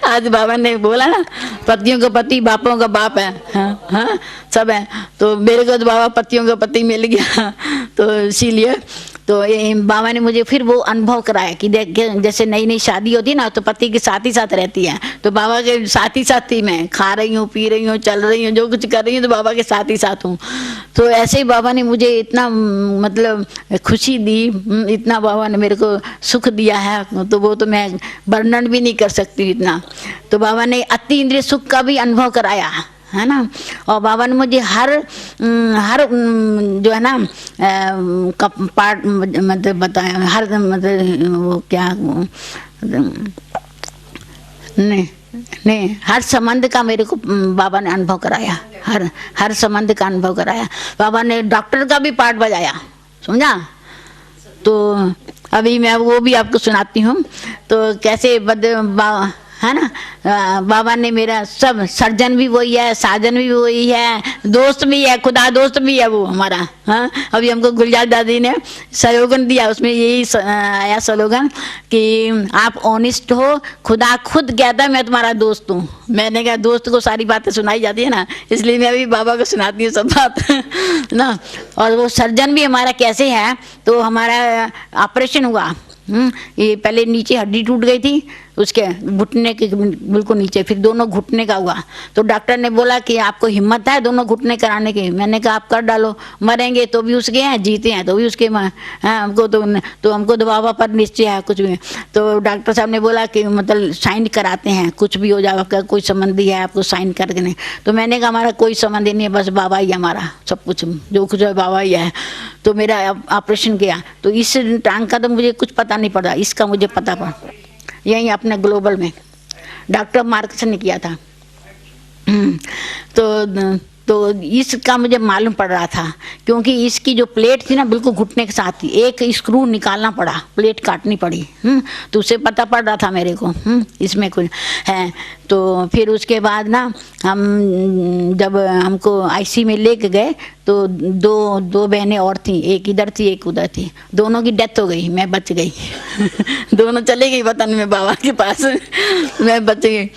आज बाबा ने बोला ना, पतियों का पति बापों का बाप है, हाँ, हाँ, सब है। तो मेरे को तो बाबा पतियों का पति मिल गया। तो इसीलिए तो बाबा ने मुझे फिर वो अनुभव कराया कि देख, जैसे नई नई शादी होती है ना, तो पति के साथ ही साथ रहती है। तो बाबा के साथ ही मैं खा रही हूँ, पी रही हूँ, चल रही हूँ, जो कुछ कर रही हूँ, तो बाबा के साथ ही साथ हूँ। तो ऐसे ही बाबा ने मुझे इतना मतलब खुशी दी, इतना बाबा ने मेरे को सुख दिया है, तो वो तो मैं वर्णन भी नहीं कर सकती इतना। तो बाबा ने अति इंद्रिय सुख का भी अनुभव कराया, है ना। और बाबा ने मुझे हर जो है ना पार्ट मतलब बताया, हर मतलब वो क्या नहीं हर संबंध का मेरे को बाबा ने अनुभव कराया, हर संबंध का अनुभव कराया। बाबा ने डॉक्टर का भी पार्ट बजाया, समझा। तो अभी मैं वो भी आपको सुनाती हूँ। तो कैसे है ना, बाबा ने मेरा सब, सर्जन भी वही है, साजन भी वही है, दोस्त भी है, खुदा दोस्त भी है वो हमारा। हाँ, अभी हमको गुलजार दादी ने स्लोगन दिया, उसमें यही आया स्लोगन कि आप ऑनेस्ट हो, खुदा खुद कहता है मैं तुम्हारा दोस्त हूँ। मैंने कहा दोस्त को सारी बातें सुनाई जाती है ना, इसलिए मैं अभी बाबा को सुनाती हूँ सब बात ना। और वो सर्जन भी हमारा कैसे है, तो हमारा ऑपरेशन हुआ, ये पहले नीचे हड्डी टूट गई थी, उसके घुटने के बिल्कुल नीचे, फिर दोनों घुटने का हुआ। तो डॉक्टर ने बोला कि आपको हिम्मत है दोनों घुटने कराने की। मैंने कहा आप कर डालो, मरेंगे तो भी उसके हैं, जीते हैं तो भी उसके हैं, हमको तो हमको तो बाबा पर निश्चय है कुछ भी। तो डॉक्टर साहब ने बोला कि मतलब साइन कराते हैं, कुछ भी हो जाए, आपका कोई संबंधी है आपको साइन करके नहीं। तो मैंने कहा हमारा कोई संबंधी नहीं है, बस बाबा ही हमारा सब कुछ, जो कुछ है बाबा ही है। तो मेरा ऑपरेशन किया। तो इस टांग का तो मुझे कुछ पता नहीं पड़ा, इसका मुझे पता पड़ा यहीं अपने ग्लोबल में डॉक्टर मार्क्स ने किया था। तो इसका मुझे मालूम पड़ रहा था, क्योंकि इसकी जो प्लेट थी ना बिल्कुल घुटने के साथ थी, एक स्क्रू निकालना पड़ा, प्लेट काटनी पड़ी। तो उसे पता पड़ रहा था मेरे को इसमें कुछ है। तो फिर उसके बाद ना हम जब हमको आईसी में लेके गए, तो दो बहनें और थी, एक इधर थी एक उधर थी, दोनों की डेथ हो गई, मैं बच गई। दोनों चले गई वतन में बाबा के पास, मैं बच गई।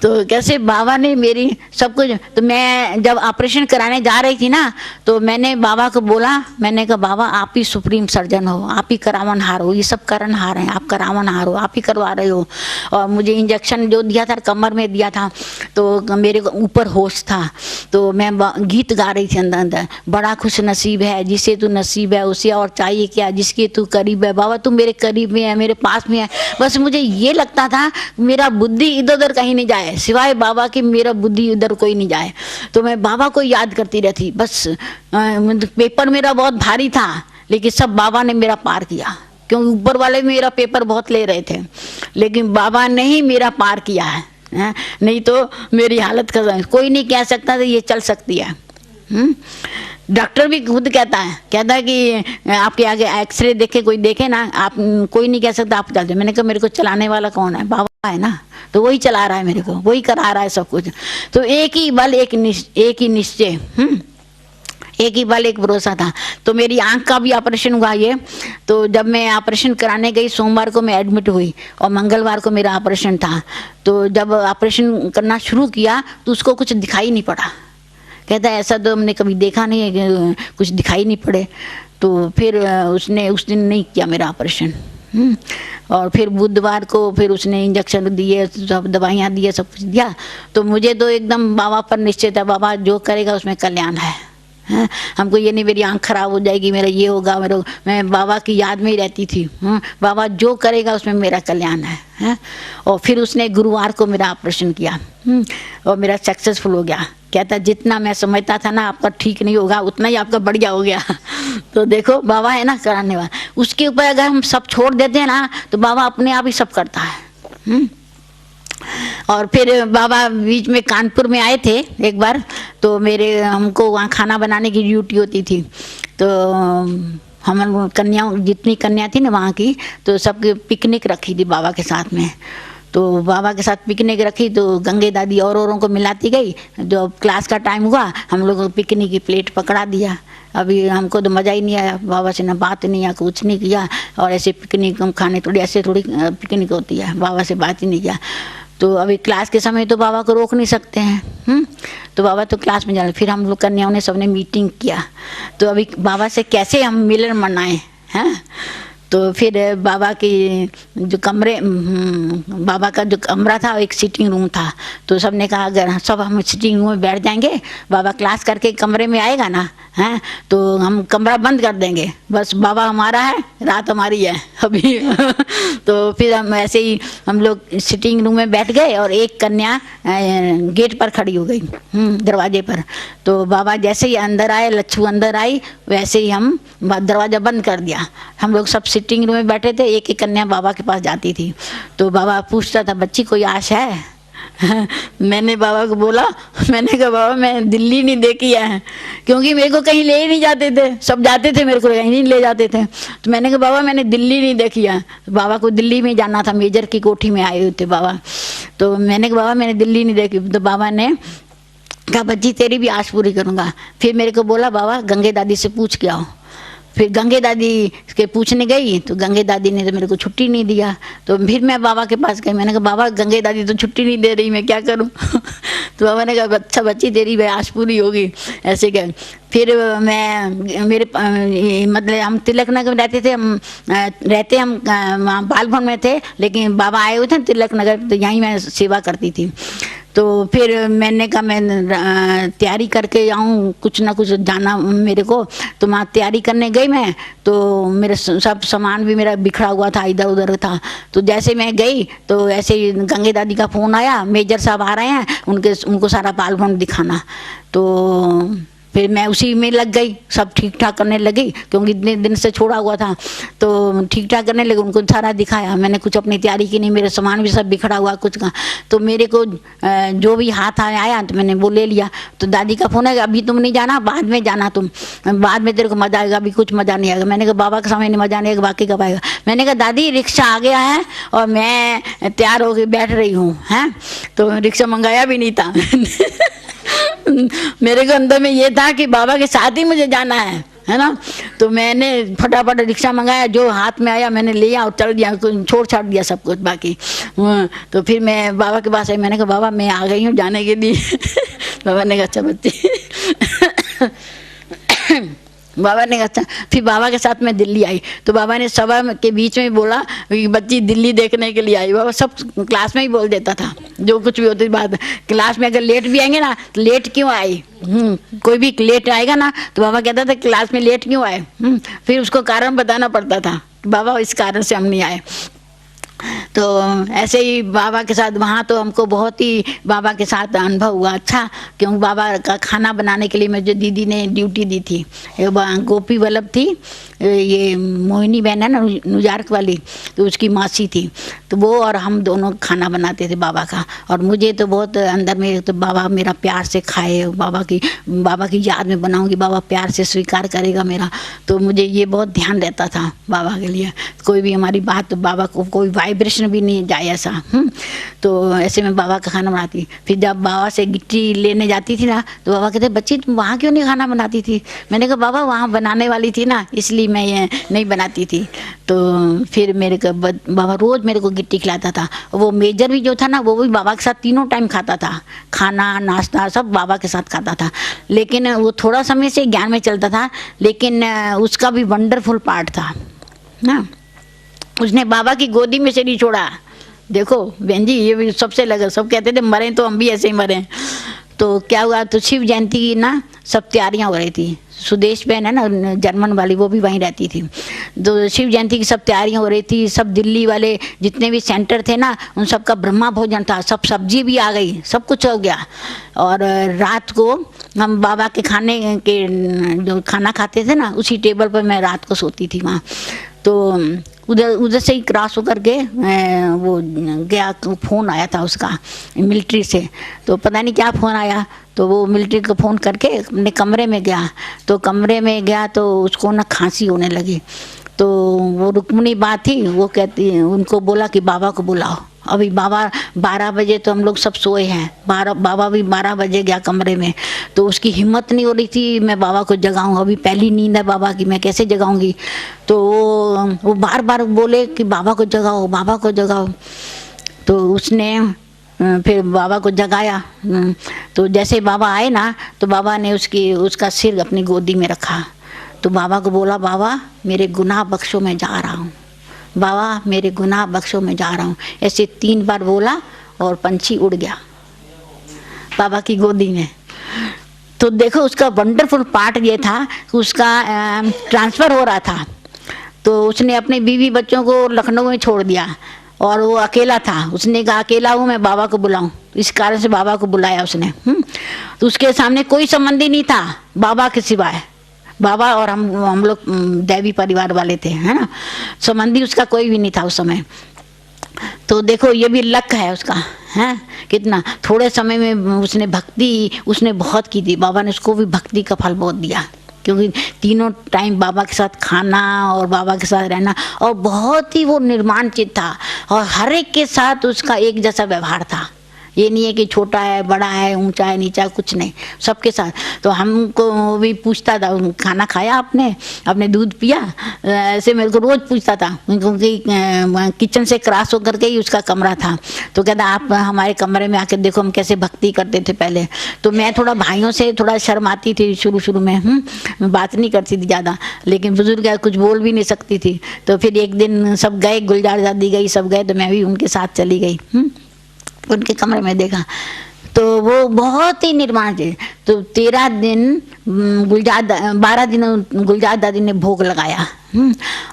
तो कैसे बाबा ने मेरी सब कुछ। तो मैं जब ऑपरेशन कराने जा रही थी ना, तो मैंने बाबा को बोला, मैंने कहा बाबा आप ही सुप्रीम सर्जन हो, आप ही करावनहार हो, ये सब करनहार हैं, आप करावनहार हो, आप ही करवा रहे हो। और मुझे इंजेक्शन जो दिया था कमर में दिया था, तो मेरे को ऊपर होश था। तो मैं गीत गा रही थी अंदर अंदर, बड़ा खुश नसीब है जिसे तू नसीब है, उसे और चाहिए क्या जिसके तू करीब है। बाबा तू मेरे करीब में है, मेरे पास में है। बस मुझे ये लगता था मेरा बुद्धि इधर उधर कहीं नहीं जाए, सिवाय बाबा की मेरा बुद्धि इधर कोई नहीं जाए। तो मैं बाबा को याद करती रहती बस। पेपर मेरा बहुत भारी था, लेकिन सब बाबा ने मेरा पार किया, क्योंकि ऊपर वाले मेरा पेपर बहुत ले रहे थे, लेकिन बाबा ने ही मेरा पार किया है। नहीं तो मेरी हालत का कोई नहीं कह सकता था ये चल सकती है। डॉक्टर भी खुद कहता है कि आपके आगे एक्सरे देखे कोई देखे ना, आप कोई नहीं कह सकता आप चलते। मैंने कहा मेरे को चलाने वाला कौन है, बाबा है ना, तो वही चला रहा है मेरे को, वही करा रहा है सब कुछ। तो एक ही बल एक ही निश्चय, एक ही बल एक भरोसा था। तो मेरी आंख का भी ऑपरेशन हुआ ये। तो जब मैं ऑपरेशन कराने गई, सोमवार को मैं एडमिट हुई और मंगलवार को मेरा ऑपरेशन था। तो जब ऑपरेशन करना शुरू किया तो उसको कुछ दिखाई नहीं पड़ा। कहता है ऐसा तो हमने कभी देखा नहीं है, कुछ दिखाई नहीं पड़े। तो फिर उसने उस दिन नहीं किया मेरा ऑपरेशन। और फिर बुधवार को फिर उसने इंजेक्शन दिए, सब दवाइयाँ दिए, सब कुछ दिया। तो मुझे तो एकदम बाबा पर निश्चय था, बाबा जो करेगा उसमें कल्याण है। हमको ये नहीं मेरी आँख खराब हो जाएगी, मेरा ये होगा, मैं बाबा की याद में ही रहती थी। बाबा जो करेगा उसमें मेरा कल्याण है। और फिर उसने गुरुवार को मेरा ऑपरेशन किया और मेरा सक्सेसफुल हो गया। कहता जितना मैं समझता था ना आपका ठीक नहीं होगा, उतना ही आपका बढ़िया हो गया। तो देखो बाबा है ना कराने वाला, उसके ऊपर अगर हम सब छोड़ देते हैं ना तो बाबा अपने आप ही सब करता है। और फिर बाबा बीच में कानपुर में आए थे एक बार, तो हमको वहाँ खाना बनाने की ड्यूटी होती थी। तो हम कन्या जितनी कन्या थी ना वहाँ की, तो सबकी पिकनिक रखी थी बाबा के साथ में। तो बाबा के साथ पिकनिक रखी तो गंगे दादी औरों को मिलाती गई। जो क्लास का टाइम हुआ हम लोग पिकनिक की प्लेट पकड़ा दिया। अभी हमको तो मज़ा ही नहीं आया, बाबा से ना बात नहीं, या कुछ नहीं किया। और ऐसे पिकनिक हम खाने ऐसे थोड़ी पिकनिक होती है, बाबा से बात ही नहीं किया। तो अभी क्लास के समय तो बाबा को रोक नहीं सकते हैं। तो बाबा तो क्लास में जाने, फिर हम लोग कन्याओं ने सबने मीटिंग किया। तो अभी बाबा से कैसे हम मिलन मनाएं हैं। तो फिर बाबा की जो कमरे, बाबा का जो कमरा था एक सिटिंग रूम था। तो सबने कहा अगर सब हम सिटिंग रूम में बैठ जाएंगे, बाबा क्लास करके कमरे में आएगा ना, हैं तो हम कमरा बंद कर देंगे, बस बाबा हमारा है, रात हमारी है अभी। तो फिर हम ऐसे ही हम लोग सिटिंग रूम में बैठ गए और एक कन्या गेट पर खड़ी हो गई दरवाजे पर। तो बाबा जैसे ही अंदर आए, लच्छू अंदर आई, वैसे ही हम दरवाज़ा बंद कर दिया। हम लोग सब सिटिंग रूम में बैठे थे, एक एक कन्या बाबा के पास जाती थी। तो बाबा पूछता था बच्ची कोई आश है। मैंने बाबा को बोला, मैंने कहा बाबा मैं दिल्ली नहीं देखी है, क्योंकि मेरे को कहीं ले ही नहीं जाते थे, सब जाते थे मेरे को कहीं नहीं ले जाते थे। तो मैंने कहा बाबा मैंने दिल्ली नहीं देखी है। बाबा को दिल्ली में जाना था, मेजर की कोठी में आए हुए थे बाबा। तो मैंने कहा बाबा मैंने दिल्ली नहीं देखी। तो बाबा ने कहा बच्ची तेरी भी आश पूरी करूँगा। फिर मेरे को बोला बाबा गंगे दादी से पूछ के आओ। फिर गंगे दादी के पूछने गई तो गंगे दादी ने तो मेरे को छुट्टी नहीं दिया। तो फिर मैं बाबा के पास गई, मैंने कहा बाबा गंगे दादी तो छुट्टी नहीं दे रही, मैं क्या करूं। तो बाबा ने कहा अच्छा बच्ची तेरी आश पूरी होगी, ऐसे क्या। फिर मैं मेरे मतलब हम तिलक नगर में रहते थे, हम बाल भवन में थे, लेकिन बाबा आए हुए थे तिलक नगर, तो यहीं मैं सेवा करती थी। तो फिर मैंने कहा मैं तैयारी करके आऊँ, कुछ ना कुछ जाना मेरे को। तो वहाँ तैयारी करने गई मैं, तो मेरे सब सामान भी मेरा बिखरा हुआ था, इधर उधर था। तो जैसे मैं गई तो ऐसे ही गंगे दादी का फ़ोन आया, मेजर साहब आ रहे हैं, उनको सारा बाल भवन दिखाना। तो फिर मैं उसी में लग गई, सब ठीक ठाक करने लगी, क्योंकि इतने दिन से छोड़ा हुआ था। तो ठीक ठाक करने लगी, उनको सारा दिखाया। मैंने कुछ अपनी तैयारी की नहीं, मेरे सामान भी सब बिखरा हुआ कुछ का। तो मेरे को जो भी हाथ आया तो मैंने वो ले लिया। तो दादी का फ़ोन है अभी तुम नहीं जाना, बाद में जाना, तुम बाद में तेरे को मज़ा आएगा, अभी कुछ मज़ा नहीं आएगा। मैंने कहा बाबा के सामने मज़ा नहीं आएगा, बाकी कब आएगा। मैंने कहा दादी रिक्शा आ गया है और मैं तैयार होकर बैठ रही हूँ, हैं। तो रिक्शा मंगाया भी नहीं था। मेरे को अंदर में ये था कि बाबा के साथ ही मुझे जाना है ना। तो मैंने फटाफट रिक्शा मंगाया, जो हाथ में आया मैंने लिया और चल दिया, छोड़ छाड़ दिया सब कुछ बाकी। तो फिर मैं बाबा के पास आई, मैंने कहा बाबा मैं आ गई हूँ जाने के लिए। बाबा ने कहा अच्छा बच्ची। बाबा ने कहा अच्छा। फिर बाबा के साथ मैं दिल्ली आई, तो बाबा ने सभा के बीच में बोला कि बच्ची दिल्ली देखने के लिए आई। बाबा सब क्लास में ही बोल देता था, जो कुछ भी होती बात। क्लास में अगर लेट भी आएंगे ना, तो लेट क्यों आई, कोई भी लेट आएगा ना तो बाबा कहता था क्लास में लेट क्यों आए। फिर उसको कारण बताना पड़ता था, बाबा इस कारण से हम नहीं आए। तो ऐसे ही बाबा के साथ वहाँ तो हमको बहुत ही बाबा के साथ अनुभव हुआ अच्छा, क्योंकि बाबा का खाना बनाने के लिए मुझे दीदी ने ड्यूटी दी थी। गोपी वल्लभ थी, ये मोहिनी बहन है ना नुजारक वाली, तो उसकी मासी थी। तो वो और हम दोनों खाना बनाते थे बाबा का। और मुझे तो बहुत अंदर में तो बाबा मेरा प्यार से खाए, बाबा की याद में बनाऊंगी, बाबा प्यार से स्वीकार करेगा मेरा। तो मुझे ये बहुत ध्यान रहता था बाबा के लिए। कोई भी हमारी बात, बाबा को कोई वाइब्रेशन भी नहीं जाए ऐसा। तो ऐसे में बाबा का खाना बनाती। फिर जब बाबा से गिट्टी लेने जाती थी ना, तो बाबा कहते बच्ची तुम वहाँ क्यों नहीं खाना बनाती थी? मैंने कहा बाबा वहाँ बनाने वाली थी ना, इसलिए मैं ये नहीं बनाती थी। तो फिर मेरे को बाबा रोज़ मेरे को गिट्टी खिलाता था। वो मेजर भी जो था ना, वो भी बाबा के साथ तीनों टाइम खाता था, खाना नाश्ता सब बाबा के साथ खाता था। लेकिन वो थोड़ा समय से ज्ञान में चलता था, लेकिन उसका भी वंडरफुल पार्ट था ना। उसने बाबा की गोदी में से नहीं छोड़ा। देखो बहन जी, ये भी सबसे लगा, सब कहते थे मरे तो हम भी ऐसे ही मरे। तो क्या हुआ, तो शिव जयंती की ना सब तैयारियां हो रही थी। सुदेश बहन है ना जर्मन वाली, वो भी वहीं रहती थी। तो शिव जयंती की सब तैयारियां हो रही थी। सब दिल्ली वाले जितने भी सेंटर थे ना, उन सब का ब्रह्मा भोजन था, सब सब्जी भी आ गई, सब कुछ हो गया। और रात को हम बाबा के खाने के जो खाना खाते थे ना, उसी टेबल पर मैं रात को सोती थी वहाँ। तो उधर से ही क्रॉस होकर के वो गया, फ़ोन आया था उसका मिलिट्री से। तो पता नहीं क्या फ़ोन आया, तो वो मिलिट्री को फ़ोन करके अपने कमरे में गया। तो कमरे में गया तो उसको ना खांसी होने लगी। तो वो रुक्मिणी बा थी, वो कहती, उनको बोला कि बाबा को बुलाओ। अभी बाबा 12 बजे तो हम लोग सब सोए हैं, बाबा भी 12 बजे गया कमरे में। तो उसकी हिम्मत नहीं हो रही थी मैं बाबा को जगाऊं, अभी पहली नींद है बाबा की, मैं कैसे जगाऊंगी। तो वो बार बार बोले कि बाबा को जगाओ, बाबा को जगाओ। तो उसने फिर बाबा को जगाया। तो जैसे बाबा आए ना, तो बाबा ने उसका सिर अपनी गोदी में रखा। तो बाबा को बोला, बाबा मेरे गुनाह बख्शो, मैं जा रहा हूँ, बाबा मेरे गुनाह बख्शो, मैं जा रहा हूँ। ऐसे 3 बार बोला और पंछी उड़ गया बाबा की गोदी में। तो देखो उसका वंडरफुल पार्ट ये था कि उसका ट्रांसफ़र हो रहा था। तो उसने अपने बीवी बच्चों को लखनऊ में छोड़ दिया और वो अकेला था। उसने कहा अकेला हूँ, मैं बाबा को बुलाऊं, इस कारण से बाबा को बुलाया उसने। तो उसके सामने कोई संबंधी नहीं था बाबा के सिवाय। बाबा और हम लोग दैवी परिवार वाले थे, है ना, संबंधी उसका कोई भी नहीं था उस समय। तो देखो ये भी लक है उसका, है कितना थोड़े समय में उसने भक्ति उसने बहुत की थी। बाबा ने उसको भी भक्ति का फल बहुत दिया, क्योंकि तीनों टाइम बाबा के साथ खाना और बाबा के साथ रहना, और बहुत ही वो निर्माण चित्त था और हर एक के साथ उसका एक जैसा व्यवहार था। ये नहीं है कि छोटा है बड़ा है ऊंचा है नीचा, कुछ नहीं, सबके साथ। तो हमको भी पूछता था, खाना खाया आपने दूध पिया, ऐसे मेरे को रोज़ पूछता था, क्योंकि किचन से क्रॉस होकर के ही उसका कमरा था। तो कहता आप हमारे कमरे में आकर देखो हम कैसे भक्ति करते थे पहले। तो मैं थोड़ा भाइयों से थोड़ा शर्माती थी शुरू में, मैं बात नहीं करती थी ज़्यादा, लेकिन बुजुर्ग कुछ बोल भी नहीं सकती थी। तो फिर एक दिन सब गए, गुलजार दादी गई, सब गए, तो मैं भी उनके साथ चली गई। उनके कमरे में देखा तो वो बहुत ही निर्माण थे। तो 13 दिन 12 दिन गुलजार दादी ने भोग लगाया,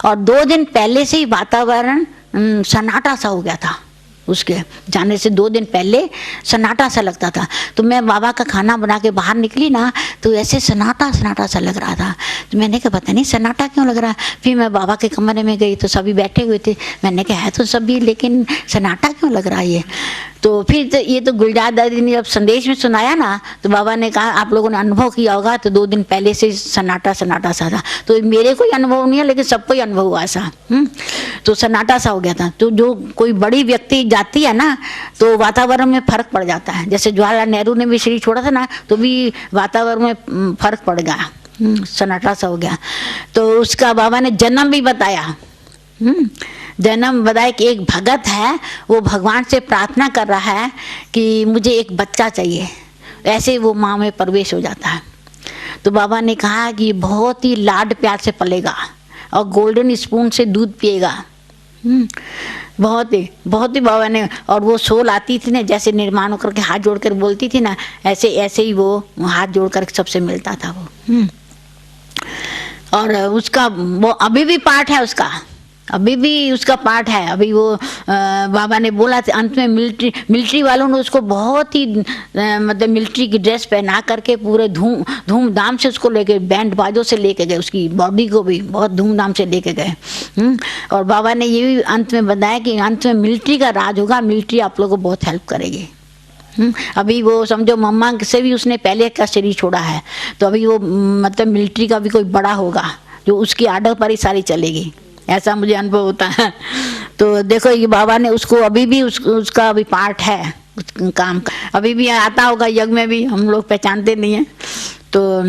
और 2 दिन पहले से ही वातावरण सन्नाटा सा हो गया था। उसके जाने से 2 दिन पहले सन्नाटा सा लगता था। तो मैं बाबा का खाना बना के बाहर निकली ना, तो ऐसे सन्नाटा सा लग रहा था। तो मैंने कहा पता नहीं सन्नाटा क्यों लग रहा है। फिर मैं बाबा के कमरे में गई तो सभी बैठे हुए थे। मैंने कहा है तो सभी, लेकिन सन्नाटा क्यों लग रहा है ये। तो फिर तो ये तो गुलजार दादी ने जब संदेश में सुनाया ना, तो बाबा ने कहा आप लोगों ने अनुभव किया होगा, तो 2 दिन पहले से सन्नाटा सा था। तो मेरे कोई अनुभव नहीं है, लेकिन सबको ही अनुभव हुआ ऐसा। तो सन्नाटा सा हो गया था। तो जो कोई बड़ी व्यक्ति जाती है ना, तो वातावरण में फर्क पड़ जाता है। जैसे जवाहरलाल नेहरू ने भी शरीर छोड़ा था ना, तो भी वातावरण में फर्क पड़ गया, सन्नाटा सा हो गया। तो उसका बाबा ने जन्म भी बताया, जन्म बताया कि एक भगत है, वो भगवान से प्रार्थना कर रहा है कि मुझे एक बच्चा चाहिए। ऐसे वो माँ में प्रवेश हो जाता है। तो बाबा ने कहा कि बहुत ही लाड प्यार से पलेगा और गोल्डन स्पून से दूध पिएगा। बहुत ही बाबा ने, और वो सोल आती थी ना, जैसे निर्माण होकर के हाथ जोड़कर बोलती थी ना, ऐसे ही वो हाथ जोड़कर सबसे मिलता था वो। और उसका वो अभी भी पार्ट है उसका, अभी भी उसका पार्ट है। अभी वो बाबा ने बोला था अंत में मिलिट्री वालों ने उसको बहुत ही मतलब मिलिट्री की ड्रेस पहना करके पूरे धूमधाम से उसको लेके, बैंड बाजों से लेके गए, उसकी बॉडी को भी बहुत धूमधाम से लेके गए। और बाबा ने ये भी अंत में बताया कि अंत में मिलिट्री का राज होगा, मिलिट्री आप लोगों को बहुत हेल्प करेगी। अभी वो समझो मम्मा से भी उसने पहले का शरीर छोड़ा है, तो अभी वो मतलब मिलिट्री का भी कोई बड़ा होगा जो उसकी आर्डर पर ही सारी चलेगी, ऐसा मुझे अनुभव होता है। तो देखो ये बाबा ने उसको अभी भी उसका अभी पार्ट है काम, अभी भी आता होगा यज्ञ में भी, हम लोग पहचानते नहीं है। तो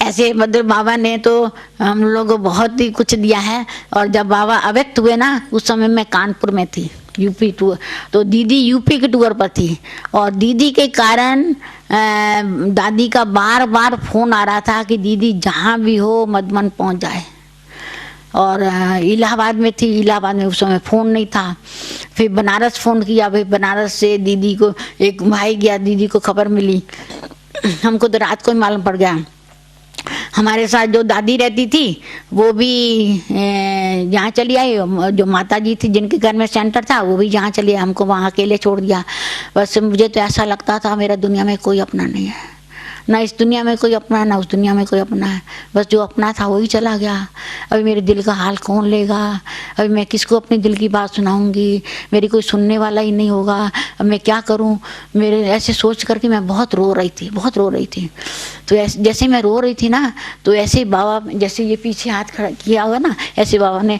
ऐसे मतलब बाबा ने तो हम लोग को बहुत ही कुछ दिया है। और जब बाबा अव्यक्त हुए ना, उस समय मैं कानपुर में थी, यूपी टूर, तो दीदी यूपी के टूर पर थी। और दीदी के कारण दादी का बार बार फोन आ रहा था कि दीदी जहाँ भी हो मधुबन पहुँच जाए। और इलाहाबाद में थी, इलाहाबाद में उस समय फ़ोन नहीं था। फिर बनारस फ़ोन किया, भाई बनारस से दीदी को एक भाई गया, दीदी को खबर मिली, हमको तो रात को ही मालूम पड़ गया। हमारे साथ जो दादी रहती थी वो भी यहाँ चली आई, जो माता जी थी जिनके घर में सेंटर था वो भी यहाँ चली आई, हमको वहाँ अकेले छोड़ दिया। बस मुझे तो ऐसा लगता था मेरा दुनिया में कोई अपना नहीं है, ना इस दुनिया में कोई अपना है ना उस दुनिया में कोई अपना है, बस जो अपना था वही चला गया। अभी मेरे दिल का हाल कौन लेगा, अभी मैं किसको अपने दिल की बात सुनाऊंगी, मेरी कोई सुनने वाला ही नहीं होगा, अब मैं क्या करूं। मेरे ऐसे सोच करके मैं बहुत रो रही थी, बहुत रो रही थी। तो जैसे मैं रो रही थी ना, तो ऐसे बाबा, जैसे ये पीछे हाथ खड़ा किया हुआ ना, ऐसे बाबा ने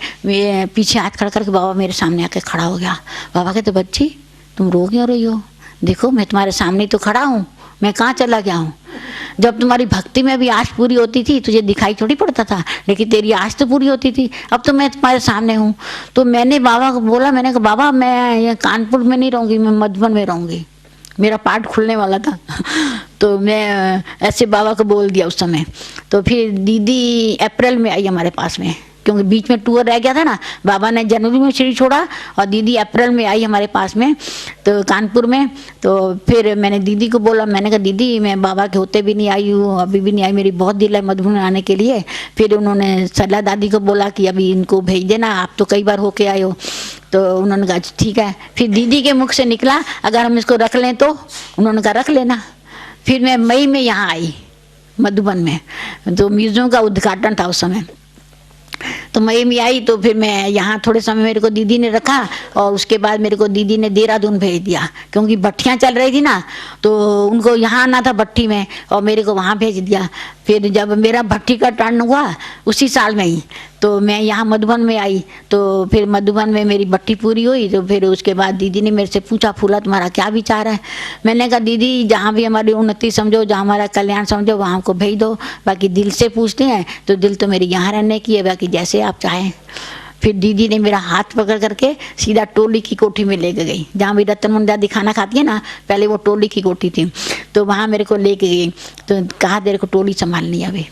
पीछे हाथ खड़ा करके बाबा मेरे सामने आके खड़ा हो गया। बाबा कहते बच्ची तुम रो क्यों रही हो, देखो मैं तुम्हारे सामने तो खड़ा हूँ, मैं कहाँ चला गया हूँ। जब तुम्हारी भक्ति में भी आश पूरी होती थी तुझे दिखाई थोड़ी पड़ता था, लेकिन तेरी आश तो पूरी होती थी, अब तो मैं तुम्हारे सामने हूँ। तो मैंने बाबा को बोला, मैंने कहा बाबा मैं ये कानपुर में नहीं रहूँगी, मैं मधुबन में रहूँगी, मेरा पार्ट खुलने वाला था। तो मैं ऐसे बाबा को बोल दिया उस समय। तो फिर दीदी अप्रैल में आई हमारे पास में, क्योंकि बीच में टूर रह गया था ना, बाबा ने जनवरी में शरीर छोड़ा और दीदी अप्रैल में आई हमारे पास में, तो कानपुर में। तो फिर मैंने दीदी को बोला, मैंने कहा दीदी मैं बाबा के होते भी नहीं आई हूँ, अभी भी नहीं आई, मेरी बहुत दिल है मधुबन आने के लिए। फिर उन्होंने सलाह दादी को बोला कि अभी इनको भेज देना, आप तो कई बार होके आए हो। तो उन्होंने कहा ठीक है। फिर दीदी के मुख से निकला अगर हम इसको रख लें तो, उन्होंने कहा रख लेना। फिर मैं मई में यहाँ आई मधुबन में, तो म्यूजियम का उद्घाटन था उस समय, तो मई में आई। तो फिर मैं यहाँ थोड़े समय मेरे को दीदी ने रखा और उसके बाद मेरे को दीदी ने देहरादून भेज दिया, क्योंकि भट्टियाँ चल रही थी ना, तो उनको यहाँ आना था भट्टी में और मेरे को वहाँ भेज दिया। फिर जब मेरा भट्टी का टर्न हुआ उसी साल में ही, तो मैं यहाँ मधुबन में आई। तो फिर मधुबन में मेरी भट्टी पूरी हुई। तो फिर उसके बाद दीदी ने मेरे से पूछा फूला तुम्हारा क्या विचार है। मैंने कहा दीदी जहाँ भी हमारी उन्नति समझो, जहाँ हमारा कल्याण समझो वहाँ को भेज दो, बाकी दिल से पूछते हैं तो दिल तो मेरी यहाँ रहने की है, बाकी जैसे आप चाहें। फिर दीदी ने मेरा हाथ पकड़ करके सीधा टोली की कोठी में लेके गई, जहाँ भी रतन मुंडा दिखाना खाती है ना, पहले वो टोली की कोठी थी, तो वहाँ मेरे को लेके गई। तो कहा तेरे को टोली संभालनी है अभी,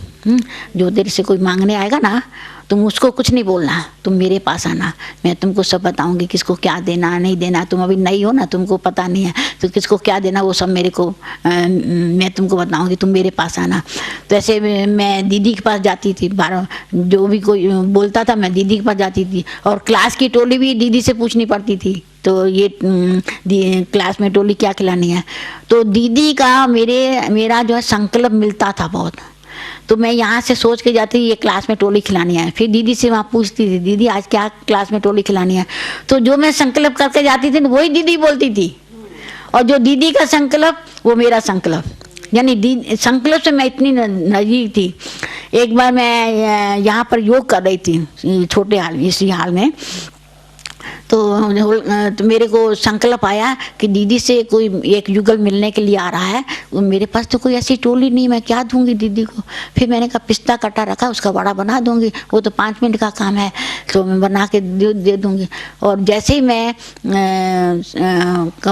जो तेरे से कोई मांगने आएगा ना तुम उसको कुछ नहीं बोलना, तुम मेरे पास आना, मैं तुमको सब बताऊंगी किसको क्या देना नहीं देना। तुम अभी नई हो ना, तुमको पता नहीं है, तो किसको क्या देना वो सब मेरे को मैं तुमको बताऊंगी, तुम मेरे पास आना। तो ऐसे मैं दीदी के पास जाती थी, बारह जो भी कोई बोलता था मैं दीदी के पास जाती थी। और क्लास की टोली भी दीदी से पूछनी पड़ती थी, तो ये क्लास में टोली क्या खिलानी है। तो दीदी का मेरा जो है संकल्प मिलता था बहुत। तो मैं यहाँ से सोच के जाती ये क्लास में टोली खिलानी है, फिर दीदी से वहाँ पूछती थी दीदी आज क्या क्लास में टोली खिलानी है। तो जो मैं संकल्प करके जाती थी वही दीदी बोलती थी, और जो दीदी का संकल्प वो मेरा संकल्प, यानी संकल्प से मैं इतनी नज़दीक थी। एक बार मैं यहाँ पर योग कर रही थी छोटे हाल में, इसी हाल में, तो मेरे को संकल्प आया कि दीदी से कोई एक युगल मिलने के लिए आ रहा है, मेरे पास तो कोई ऐसी टोली नहीं, मैं क्या दूंगी दीदी को। फिर मैंने कहा पिस्ता कटा रखा उसका वड़ा बना दूंगी, वो तो 5 मिनट का काम है, तो मैं बना के दे दूंगी। और जैसे ही मैं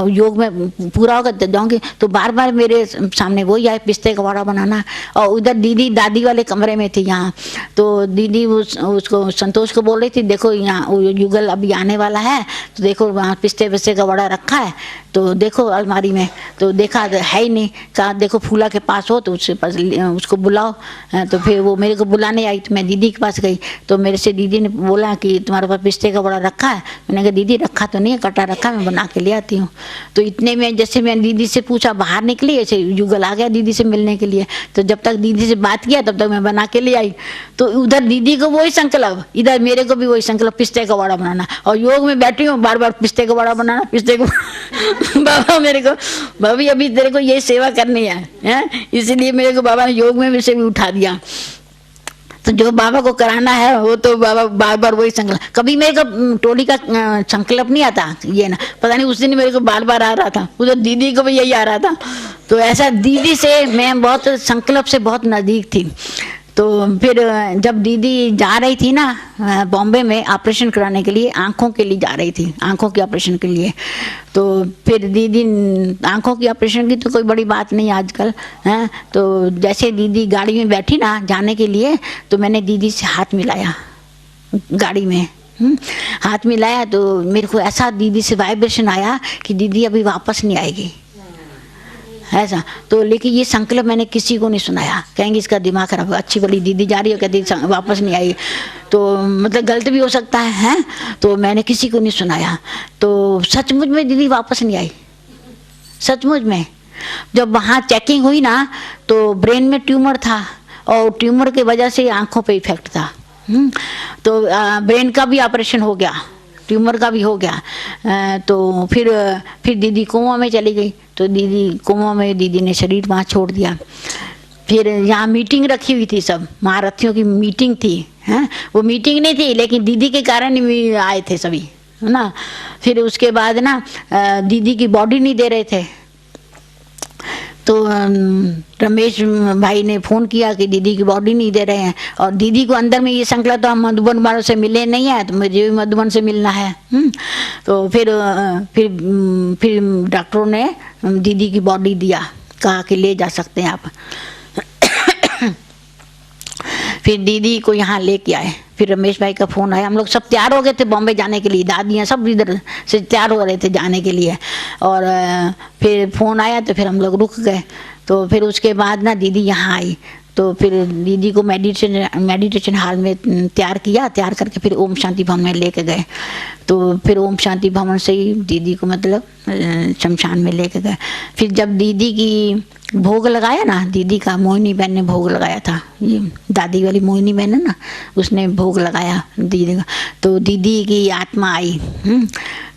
योग में पूरा होकर दे जाऊँगी तो बार बार मेरे सामने वही आए पिस्ते का वड़ा बनाना। और उधर दीदी दादी वाले कमरे में थी यहाँ, तो दीदी उसको संतोष को बोल रही थी देखो यहाँ युगल अभी आने वाला है, तो देखो वहाँ पिस्ते पिस्ते का वड़ा रखा है, तो देखो अलमारी में, तो देखा है ही नहीं। कहा देखो फूला के पास हो तो उसके पास उसको बुलाओ। तो फिर वो मेरे को बुलाने आई, तो मैं दीदी के पास गई, तो मेरे से दीदी ने बोला कि तुम्हारे पास पिस्ते का वड़ा रखा है। मैंने कहा दीदी रखा तो नहीं है, कटा रखा, मैं बना के ले आती हूँ। तो इतने में जैसे मैं दीदी से पूछा बाहर निकली, ऐसे युगल आ गया दीदी से मिलने के लिए। तो जब तक दीदी से बात किया तब तक मैं बना के ले आई। तो उधर दीदी को वही संकल्प, इधर मेरे को भी वही संकल्प पिस्ते का वड़ा बनाना, और योग में बैठी हूँ बार बार पिस्ते का वड़ा बनाना, पिस्ते को बाबा मेरे को भाभी अभी तेरे को ये सेवा करनी है, इसलिए मेरे को बाबा ने योग में भी से भी उठा दिया। तो जो बाबा को कराना है वो तो बाबा बार बार वही संकल्प, कभी मेरे को टोली का संकल्प नहीं आता, ये ना पता नहीं उस दिन मेरे को बार बार आ रहा था, उधर दीदी को भी यही आ रहा था। तो ऐसा दीदी से मैं बहुत संकल्प से बहुत नज़दीक थी। तो फिर जब दीदी जा रही थी ना बॉम्बे में ऑपरेशन कराने के लिए, आंखों के लिए जा रही थी, आंखों के ऑपरेशन के लिए। तो फिर दीदी आंखों की ऑपरेशन की तो कोई बड़ी बात नहीं आजकल है। तो जैसे दीदी गाड़ी में बैठी ना जाने के लिए, तो मैंने दीदी से हाथ मिलाया गाड़ी में। हाथ मिलाया तो मेरे को ऐसा दीदी से वाइब्रेशन आया कि दीदी अभी वापस नहीं आएगी, ऐसा। तो लेकिन ये संकल्प मैंने किसी को नहीं सुनाया, कहेंगे इसका दिमाग खराब, अच्छी बड़ी दीदी जा रही है कहती वापस नहीं आई, तो मतलब गलत भी हो सकता है। तो मैंने किसी को नहीं सुनाया। तो सचमुच में दीदी वापस नहीं आई, सचमुच में। जब वहाँ चेकिंग हुई ना तो ब्रेन में ट्यूमर था और ट्यूमर की वजह से आंखों पे इफेक्ट था। तो ब्रेन का भी ऑपरेशन हो गया, ट्यूमर का भी हो गया। तो फिर दीदी कोमा में चली गई। तो दीदी कोमा में दीदी ने शरीर वहाँ छोड़ दिया। फिर यहाँ मीटिंग रखी हुई थी, सब महारथियों की मीटिंग थी, हैं। वो मीटिंग नहीं थी लेकिन दीदी के कारण ही आए थे सभी, है ना। फिर उसके बाद ना दीदी की बॉडी नहीं दे रहे थे। तो रमेश भाई ने फ़ोन किया कि दीदी की बॉडी नहीं दे रहे हैं, और दीदी को अंदर में ये संकल्प, तो हम मधुबन वालों से मिले नहीं है तो मुझे भी मधुबन से मिलना है। तो फिर डॉक्टरों ने दीदी की बॉडी दिया, कहा कि ले जा सकते हैं आप। फिर दीदी को यहाँ लेके आए। फिर रमेश भाई का फ़ोन आया, हम लोग सब तैयार हो गए थे बॉम्बे जाने के लिए, दादियाँ सब इधर से तैयार हो रहे थे जाने के लिए। और फिर फ़ोन आया तो फिर हम लोग रुक गए। तो फिर उसके बाद ना दीदी यहाँ आई। तो फिर दीदी को मेडिटेशन हॉल में तैयार किया, तैयार करके फिर ओम शांति भवन में लेके गए। तो फिर ओम शांति भवन से ही दीदी को मतलब शमशान में लेके गए। फिर जब दीदी की भोग लगाया ना, दीदी का मोहिनी बहन ने भोग लगाया था, ये दादी वाली मोहिनी बहन है ना, उसने भोग लगाया दीदी का। तो दीदी की आत्मा आई।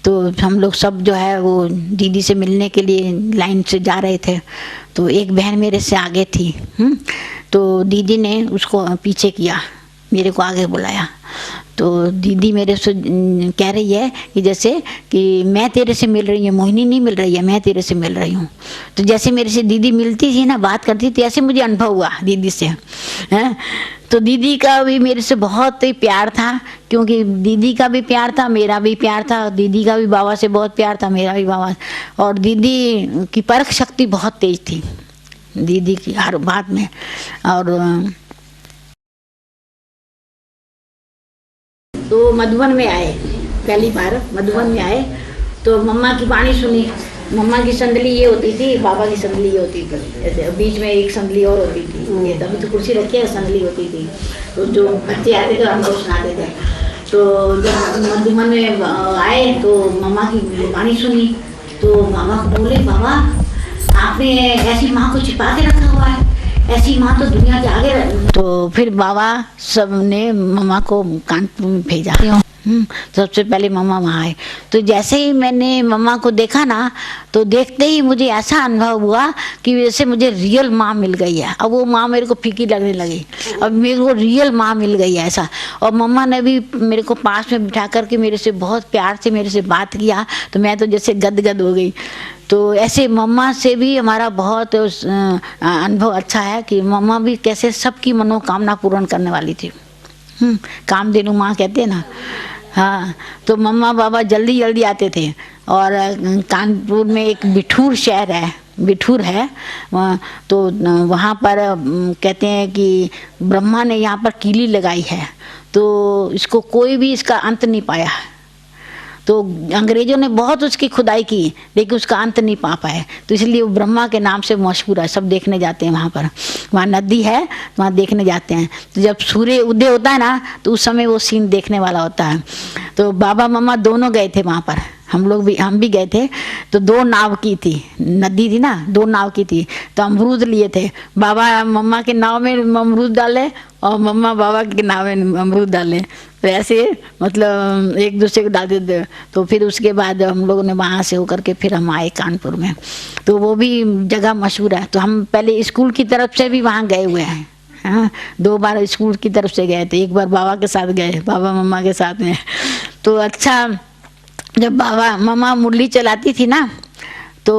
तो हम लोग सब जो है वो दीदी से मिलने के लिए लाइन से जा रहे थे। तो एक बहन मेरे से आगे थी। तो दीदी ने उसको पीछे किया, मेरे को आगे बुलाया। तो दीदी मेरे से कह रही है कि जैसे कि मैं तेरे से मिल रही हूँ, मोहिनी नहीं मिल रही है, मैं तेरे से मिल रही हूँ। तो जैसे मेरे से दीदी मिलती थी ना, बात करती थी, ऐसे मुझे अनुभव हुआ दीदी से, हैं। तो दीदी का भी मेरे से बहुत ही प्यार था, क्योंकि दीदी का भी प्यार था, मेरा भी प्यार था। दीदी का भी बाबा से बहुत प्यार था, मेरा भी बाबा। और दीदी की परख शक्ति बहुत तेज थी, दीदी की हर बात में। और तो मधुबन में आए, पहली बार मधुबन में आए तो मम्मा की वाणी सुनी। मम्मा की संदली ये होती थी, बाबा की संदली ये होती थी, ऐसे बीच में एक संदली और होती थी। ये तभी तो कुर्सी रखी है, संदली होती थी। तो जो बच्चे आते थे हम लोग सुनाते थे। तो जब मधुबन में आए तो मम्मा की वाणी सुनी। तो मामा को बोले, बाबा आपने ऐसी माँ को छिपा के रखा हुआ है, ऐसी माँ तो दुनिया के आगे। तो फिर बाबा सब ने मम्मा को कानपुर में भेजा। सबसे पहले मम्मा वहाँ आए। तो जैसे ही मैंने मम्मा को देखा ना, तो देखते ही मुझे ऐसा अनुभव हुआ कि जैसे मुझे रियल माँ मिल गई है। अब वो माँ मेरे को फीकी लगने लगी, अब मेरे को रियल माँ मिल गई है ऐसा। और मम्मा ने भी मेरे को पास में बिठा करके मेरे से बहुत प्यार से मेरे से बात किया। तो मैं तो जैसे गदगद हो गई। तो ऐसे मम्मा से भी हमारा बहुत अनुभव अच्छा है कि मम्मा भी कैसे सबकी मनोकामना पूर्ण करने वाली थी। कामधेनु माँ कहते हैं ना। हाँ, तो मम्मा बाबा जल्दी जल्दी आते थे। और कानपुर में एक बिठूर शहर है, बिठूर है, तो वहाँ पर कहते हैं कि ब्रह्मा ने यहाँ पर कीली लगाई है, तो इसको कोई भी इसका अंत नहीं पाया। तो अंग्रेजों ने बहुत उसकी खुदाई की लेकिन उसका अंत नहीं पा पाए। तो इसलिए वो ब्रह्मा के नाम से मशहूर है, सब देखने जाते हैं वहाँ पर। वहाँ नदी है, वहाँ देखने जाते हैं। तो जब सूर्य उदय होता है ना, तो उस समय वो सीन देखने वाला होता है। तो बाबा मम्मा दोनों गए थे वहाँ पर, हम भी गए थे। तो 2 नाव की थी, नदी थी ना, 2 नाव की थी। तो अमरूद लिए थे, बाबा मम्मा के नाव में अमरूद डाले और मम्मा बाबा के नाव में अमरूद डाले। तो ऐसे मतलब एक दूसरे को डालते थे। तो फिर उसके बाद हम लोगों ने वहाँ से होकर के फिर हम आए कानपुर में। तो वो भी जगह मशहूर है। तो हम पहले स्कूल की तरफ से भी वहाँ गए हुए हैं, हाँ, 2 बार स्कूल की तरफ से गए थे, 1 बार बाबा के साथ गए, बाबा मम्मा के साथ में। तो अच्छा, जब बाबा मम्मा मुरली चलाती थी ना, तो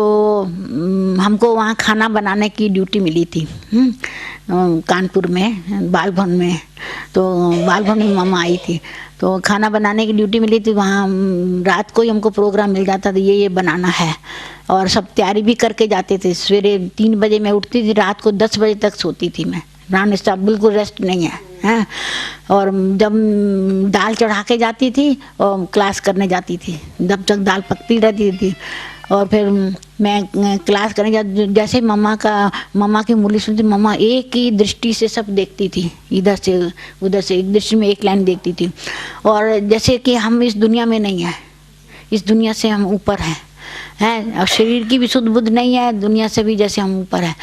हमको वहाँ खाना बनाने की ड्यूटी मिली थी कानपुर में, बाल भवन में। तो बाल भवन में मम्मा आई थी, तो खाना बनाने की ड्यूटी मिली थी वहाँ। रात को ही हमको प्रोग्राम मिल जाता था, ये बनाना है, और सब तैयारी भी करके जाते थे। सवेरे 3 बजे मैं उठती थी, रात को 10 बजे तक सोती थी मैं, नॉन स्टॉप, बिल्कुल रेस्ट नहीं है, हैं। और जब दाल चढ़ा के जाती थी और क्लास करने जाती थी, जब तक दाल पकती रहती थी। और फिर मैं क्लास करने जैसे मम्मा की मुरली सुनती, मम्मा एक ही दृष्टि से सब देखती थी, इधर से उधर से, एक दृष्टि में एक लाइन देखती थी। और जैसे कि हम इस दुनिया में नहीं हैं, इस दुनिया से हम ऊपर हैं, और शरीर की भी शुद्ध बुद्ध नहीं है, दुनिया से भी जैसे हम ऊपर है।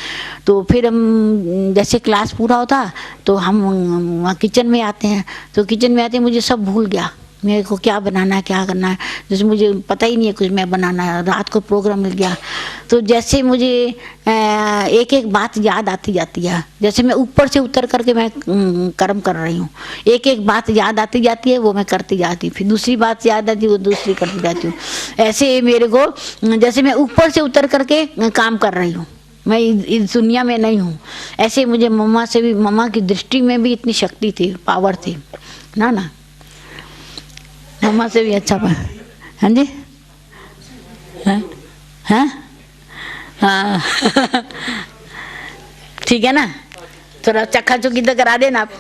तो फिर हम जैसे क्लास पूरा होता तो हम वहाँ किचन में आते हैं, तो किचन में आते मुझे सब भूल गया, मेरे को क्या बनाना है, क्या करना है, जैसे मुझे पता ही नहीं है कुछ मैं बनाना है। रात को प्रोग्राम मिल गया तो जैसे मुझे एक एक बात याद आती जाती है, जैसे मैं ऊपर से उतर करके मैं कर्म कर रही हूँ, एक एक बात याद आती जाती है, वो मैं करती जाती, फिर दूसरी बात याद आती है, वो दूसरी करती जाती हूँ। ऐसे मेरे को जैसे मैं ऊपर से उतर करके काम कर रही हूँ, मैं इस दुनिया में नहीं हूँ। ऐसे मुझे मम्मा से भी, मम्मा की दृष्टि में भी इतनी शक्ति थी, पावर थी ना, मम्मा से भी अच्छा पाया। हाँ जी, हाँ हाँ ठीक है ना, थोड़ा चक्का चुकी तो करा देना आप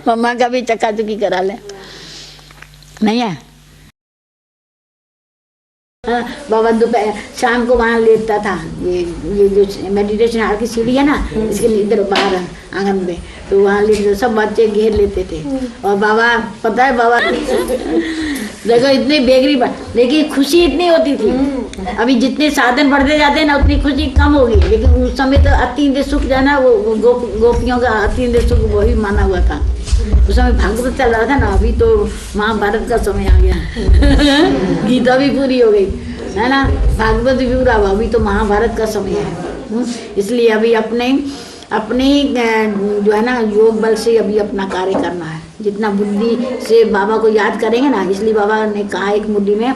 मम्मा का भी चक्का चुकी करा ले, नहीं है। बाबा दोपहर शाम को वहाँ लेटता था, ये जो मेडिटेशन हाल की सीढ़ी है ना, इसके इधर बाहर आंगन में, तो वहाँ लेटते, सब बच्चे घेर लेते थे। और बाबा, पता है बाबा देखो इतनी बेगरी, लेकिन खुशी इतनी होती थी। अभी जितने साधन बढ़ते जाते हैं ना, उतनी खुशी कम होगी, लेकिन उस समय तो अतीन्द्रिय सुख जाना, वो गोपियों का अतीन्द्रिय सुख वही माना हुआ था। उस समय भागवत चल रहा था ना, अभी तो महाभारत का समय आ गया गीता भी पूरी हो गई है ना, भागवत भी पूरा हुआ, अभी तो महाभारत का समय है। इसलिए अभी अपने जो है ना योग बल से अभी अपना कार्य करना है, जितना बुद्धि से बाबा को याद करेंगे ना। इसलिए बाबा ने कहा एक मुद्दे में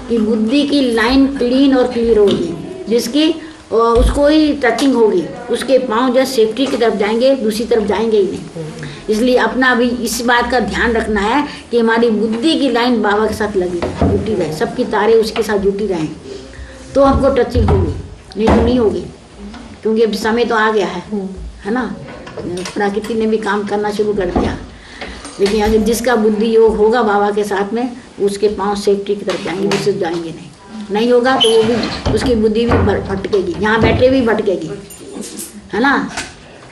कि बुद्धि की लाइन क्लीन और क्लियर होगी, जिसकी उसको ही टचिंग होगी, उसके पाँव जो सेफ्टी की तरफ जाएंगे, दूसरी तरफ जाएंगे ही नहीं। इसलिए अपना अभी इस बात का ध्यान रखना है कि हमारी बुद्धि की लाइन बाबा के साथ लगी रहे, जुटी रहे, सबकी तारे उसके साथ जुटी रहें, तो हमको टचिंग होगी, नहीं तो नहीं होगी। क्योंकि अब समय तो आ गया है ना, प्रकृति ने भी काम करना शुरू कर दिया। लेकिन अगर जिसका बुद्धि योग होगा बाबा के साथ में, उसके पाँव सेफ्टी की तरफ जाएंगे, उससे जाएंगे नहीं होगा तो वो भी, उसकी बुद्धि भी भटकेगी, यहाँ बैठे भी भटकेगी, है ना।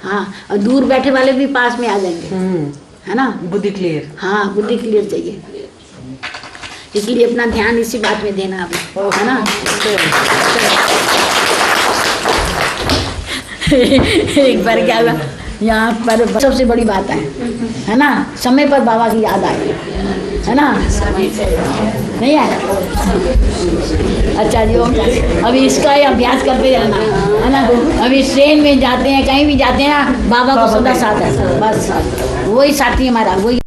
हाँ, और दूर बैठे वाले भी पास में आ जाएंगे, है ना। बुद्धि क्लियर, हाँ, बुद्धि क्लियर चाहिए। इसलिए अपना ध्यान इसी बात में देना अभी, है ना। एक बार क्या हुआ, यहाँ पर सबसे बड़ी बात है ना, समय पर बाबा की याद आई, है ना, नहीं है। अच्छा जी, अभी इसका ही अभ्यास करते रहना, है ना। अभी ट्रेन में जाते हैं, कहीं भी जाते हैं ना, बाबा को सदा साथ है, बस वही साथी हमारा, वही